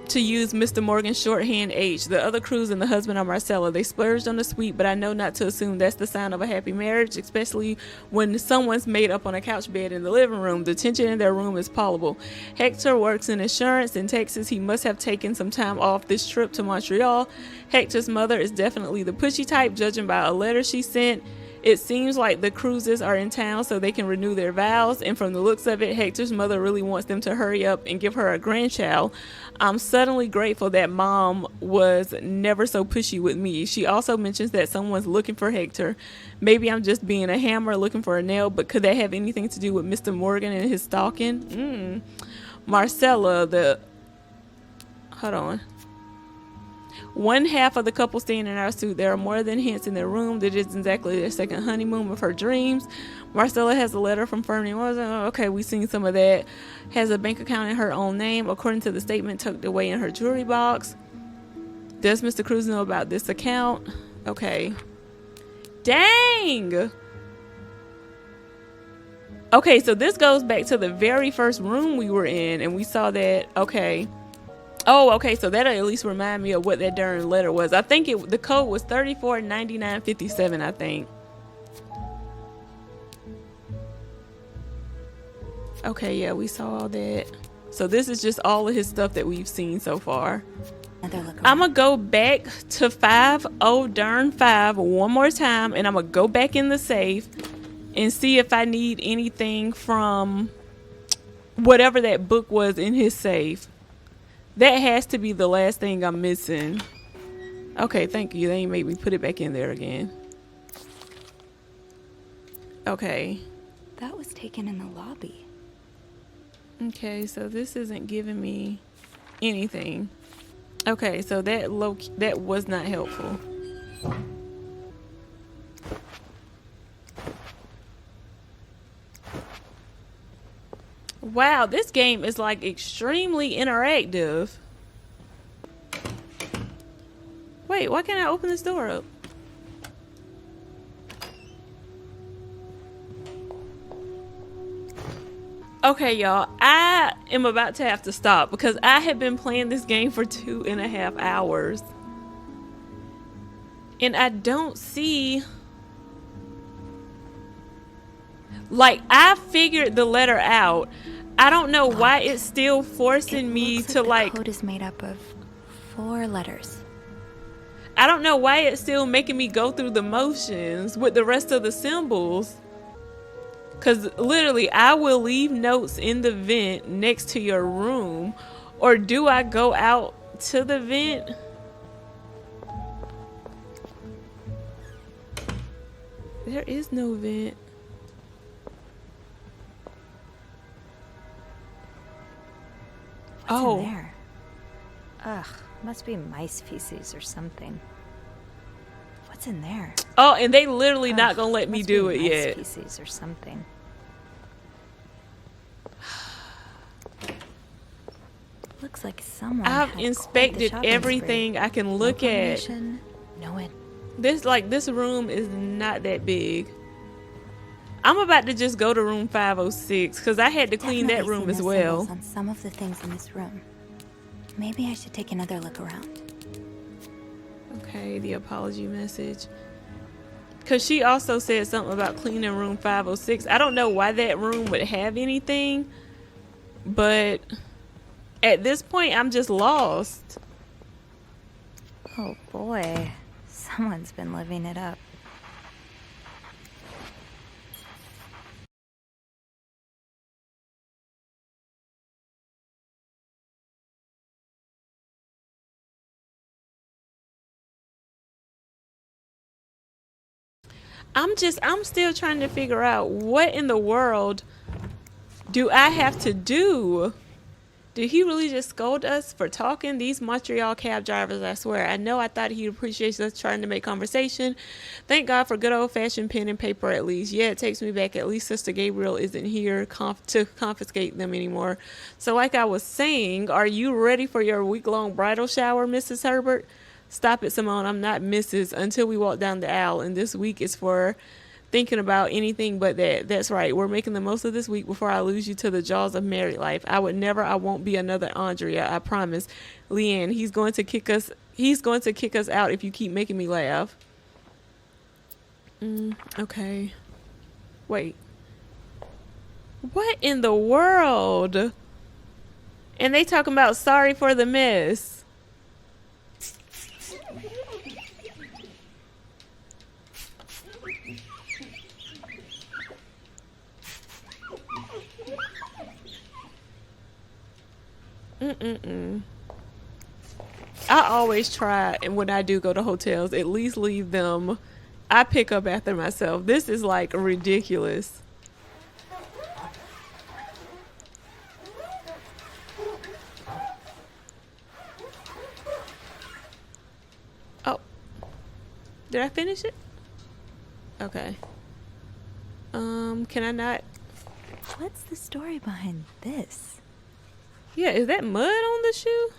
to use Mr. Morgan's shorthand H. The other Cruz and the husband are Marcella. They splurged on the suite, but I know not to assume that's the sign of a happy marriage, especially when someone's made up on a couch bed in the living room. The tension in their room is palpable. Hector works in insurance in Texas. He must have taken some time off this trip to Montreal. Hector's mother is definitely the pushy type, judging by a letter she sent. It seems like the Cruzes are in town so they can renew their vows, and from the looks of it, Hector's mother really wants them to hurry up and give her a grandchild. I'm suddenly grateful that Mom was never so pushy with me. She also mentions that someone's looking for Hector. Maybe I'm just being a hammer looking for a nail, but could that have anything to do with Mr. Morgan and his stalking? Marcella, hold on. One half of the couple staying in our suite. There are more than hints in their room that it's exactly their second honeymoon of her dreams. Marcella has a letter from Fernie. Okay, we've seen some of that. Has a bank account in her own name, according to the statement tucked away in her jewelry box. Does Mr. Cruz know about this account? Okay. Dang! Okay, so this goes back to the very first room we were in, and we saw that. Okay. Oh, okay, so that'll at least remind me of what that darn letter was. I think the code was 349957, I think. Okay, yeah, we saw all that. So this is just all of his stuff that we've seen so far. I'm gonna go back to 5 one more time, and I'm gonna go back in the safe and see if I need anything from whatever that book was in his safe. That has to be the last thing I'm missing. Okay, thank you. They ain't made me put it back in there again. Okay. That was taken in the lobby. Okay, so this isn't giving me anything. Okay, so that was not helpful. Wow, this game is like extremely interactive. Wait, why can't I open this door up? Okay, y'all, I am about to have to stop because I have been playing this game for 2.5 hours. And I don't see... Like, I figured the letter out. I don't know why it's still forcing me to, like... The code is made up of 4 letters. I don't know why it's still making me go through the motions with the rest of the symbols. Because literally, I will leave notes in the vent next to your room. Or do I go out to the vent? There is no vent. What's in there? Ugh, must be mice feces or something. What's in there? Oh, and they literally not gonna let me do it yet. Mice feces or something. Looks like someone. I've inspected everything I can look at. No it. This room is not that big. I'm about to just go to room 506 because I had to clean that room as well. On some of the things in this room. Maybe I should take another look around. Okay, the apology message. Because she also said something about cleaning room 506. I don't know why that room would have anything, but at this point, I'm just lost. Oh boy, someone's been living it up. I'm still trying to figure out what in the world do I have to do? Did he really just scold us for talking? These Montreal cab drivers, I swear. I know I thought he'd appreciate us trying to make conversation. Thank God for good old-fashioned pen and paper at least. Yeah, it takes me back. At least Sister Gabriel isn't here to confiscate them anymore. So like I was saying, are you ready for your week-long bridal shower, Mrs. Herbert? Stop it, Simone. I'm not Mrs. until we walk down the aisle. And this week is for thinking about anything but that. That's right. We're making the most of this week before I lose you to the jaws of married life. I won't be another Andrea. I promise. Leanne, he's going to kick us out if you keep making me laugh. Okay. Wait. What in the world? And they talking about sorry for the mess. I always try, and when I do go to hotels, at least leave them. I pick up after myself. This is like ridiculous. Oh, did I finish it? Okay. Can I not? What's the story behind this? Yeah, is that mud on the shoe?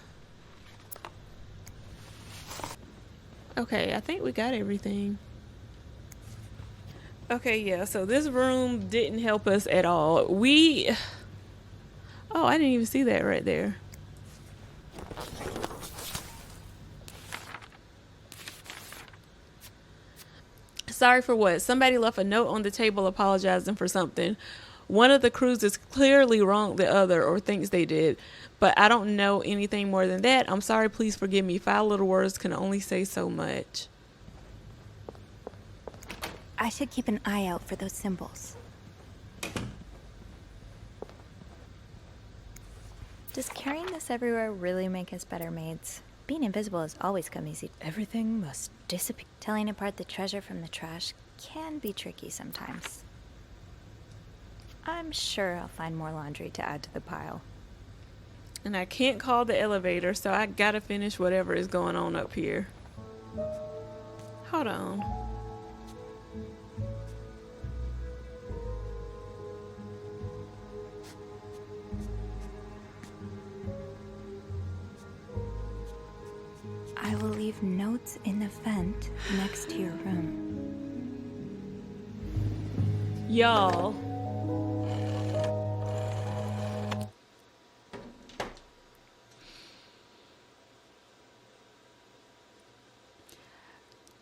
Okay, I think we got everything. Okay, yeah, so this room didn't help us at all. Oh, I didn't even see that right there. Sorry for what? Somebody left a note on the table apologizing for something. One of the crews is clearly wronged the other or thinks they did, but I don't know anything more than that. I'm sorry, please forgive me. 5 little words can only say so much. I should keep an eye out for those symbols. Does carrying this everywhere really make us better maids? Being invisible has always come easy. Everything must disappear. Telling apart the treasure from the trash can be tricky sometimes. I'm sure I'll find more laundry to add to the pile. And I can't call the elevator, so I gotta finish whatever is going on up here. Hold on. I will leave notes in the vent next to your room. Y'all.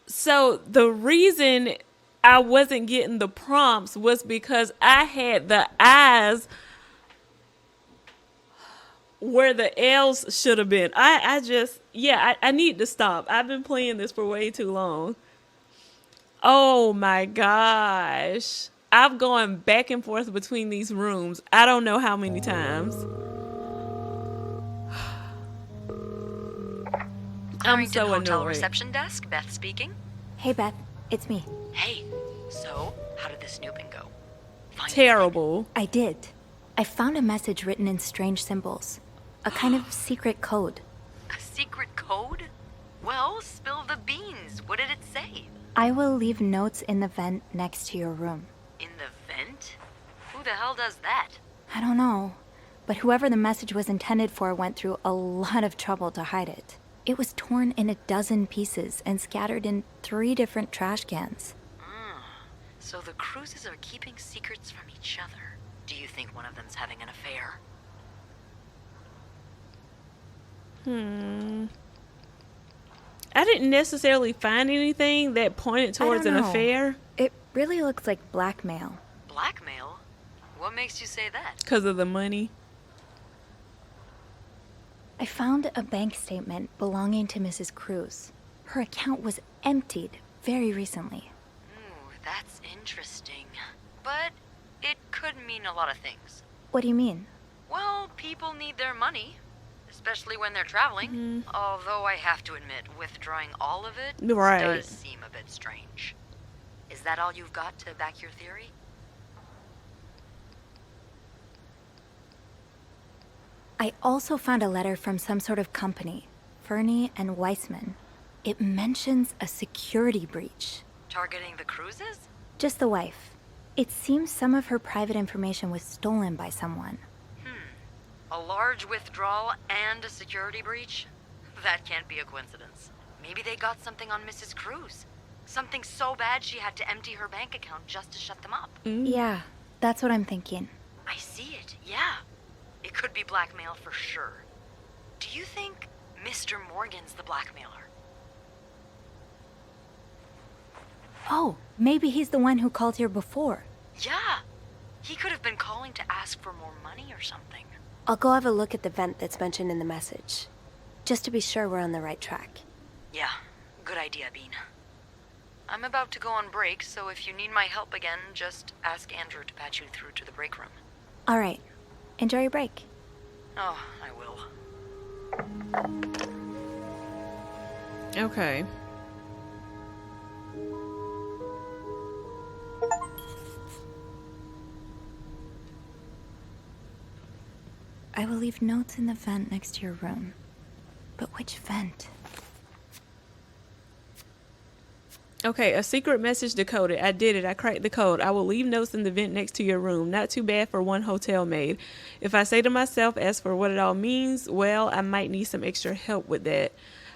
So the reason I wasn't getting the prompts was because I had the eyes where the L's should have been. I need to stop. I've been playing this for way too long. Oh my gosh. I've gone back and forth between these rooms. I don't know how many times. I'm so Hotel annoyed. reception desk, Beth speaking. Hey Beth, it's me. Hey, so how did the snooping go? Terrible. I did. I found a message written in strange symbols. A kind of secret code. A secret code? Well, spill the beans. What did it say? I will leave notes in the vent next to your room. In the vent? Who the hell does that? I don't know, but whoever the message was intended for went through a lot of trouble to hide it. It was torn in 12 pieces and scattered in 3 different trash cans. So the cruises are keeping secrets from each other. Do you think one of them's having an affair? I didn't necessarily find anything that pointed towards an affair. It really looks like blackmail. Blackmail? What makes you say that? Because of the money. I found a bank statement belonging to Mrs. Cruz. Her account was emptied very recently. Ooh, that's interesting. But it could mean a lot of things. What do you mean? Well, people need their money, especially when they're traveling. Although I have to admit, withdrawing all of it does seem a bit strange. Is that all you've got to back your theory? I also found a letter from some sort of company, Fernie and Weissman. It mentions a security breach. Targeting the cruises? Just the wife. It seems some of her private information was stolen by someone. A large withdrawal and a security breach? That can't be a coincidence. Maybe they got something on Mrs. Cruz. Something so bad she had to empty her bank account just to shut them up. Yeah, that's what I'm thinking. I see it, yeah. It could be blackmail for sure. Do you think Mr. Morgan's the blackmailer? Oh, maybe he's the one who called here before. Yeah. He could have been calling to ask for more money or something. I'll go have a look at the vent that's mentioned in the message, just to be sure we're on the right track. Yeah, good idea, Bean. I'm about to go on break, so if you need my help again, just ask Andrew to patch you through to the break room. All right. Enjoy your break. Oh, I will. Okay. I will leave notes in the vent next to your room. But which vent? Okay, a secret message decoded. I did it. I cracked the code. I will leave notes in the vent next to your room. Not too bad for one hotel maid. If I say to myself, as for what it all means, well, I might need some extra help with that.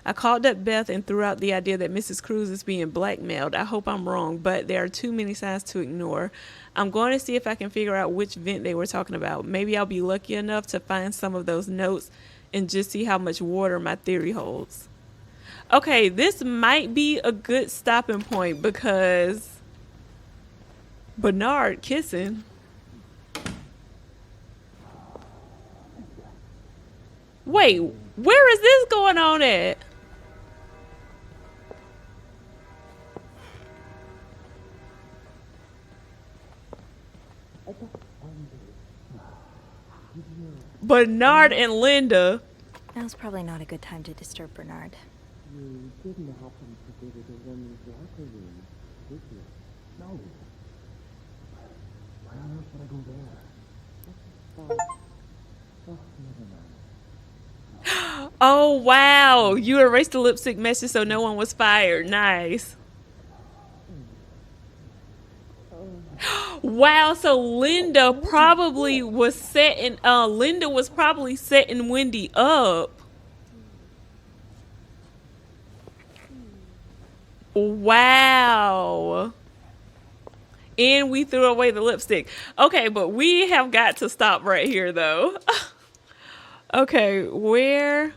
I called up Beth and threw out the idea that Mrs. Cruz is being blackmailed. I hope I'm wrong, but there are too many signs to ignore. I'm going to see if I can figure out which vent they were talking about. Maybe I'll be lucky enough to find some of those notes and just see how much water my theory holds. Okay, this might be a good stopping point because Bernard kissing. Wait, where is this going on at? Bernard and Linda. Now's probably not a good time to disturb Bernard. You didn't happen to go to the women's locker room, did you? No. Why on earth would I go there? Oh, never mind. Oh, wow. You erased the lipstick message so no one was fired. Nice. Wow, so Linda probably was setting Wendy up. Wow. And we threw away the lipstick. Okay, but we have got to stop right here though. Okay, where?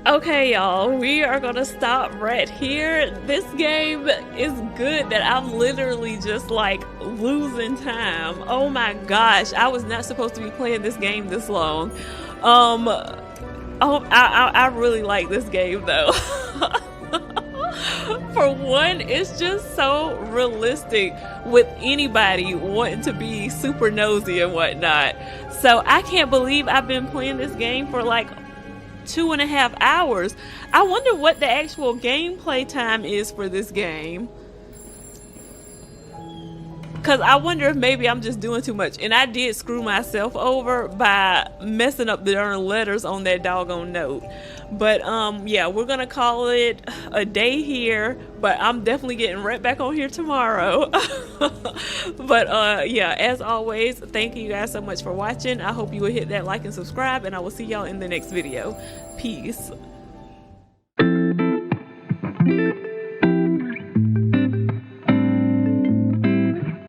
Okay, y'all, we are gonna stop right here. This game is good that I'm literally just like losing time. Oh my gosh, I was not supposed to be playing this game this long. I really like this game though. For one, it's just so realistic with anybody wanting to be super nosy and whatnot. So I can't believe I've been playing this game for like 2.5 hours. I wonder what the actual gameplay time is for this game. Because I wonder if maybe I'm just doing too much. And I did screw myself over by messing up the darn letters on that doggone note. But yeah, we're going to call it a day here. But I'm definitely getting right back on here tomorrow. But yeah, as always, thank you guys so much for watching. I hope you will hit that like and subscribe. And I will see y'all in the next video. Peace.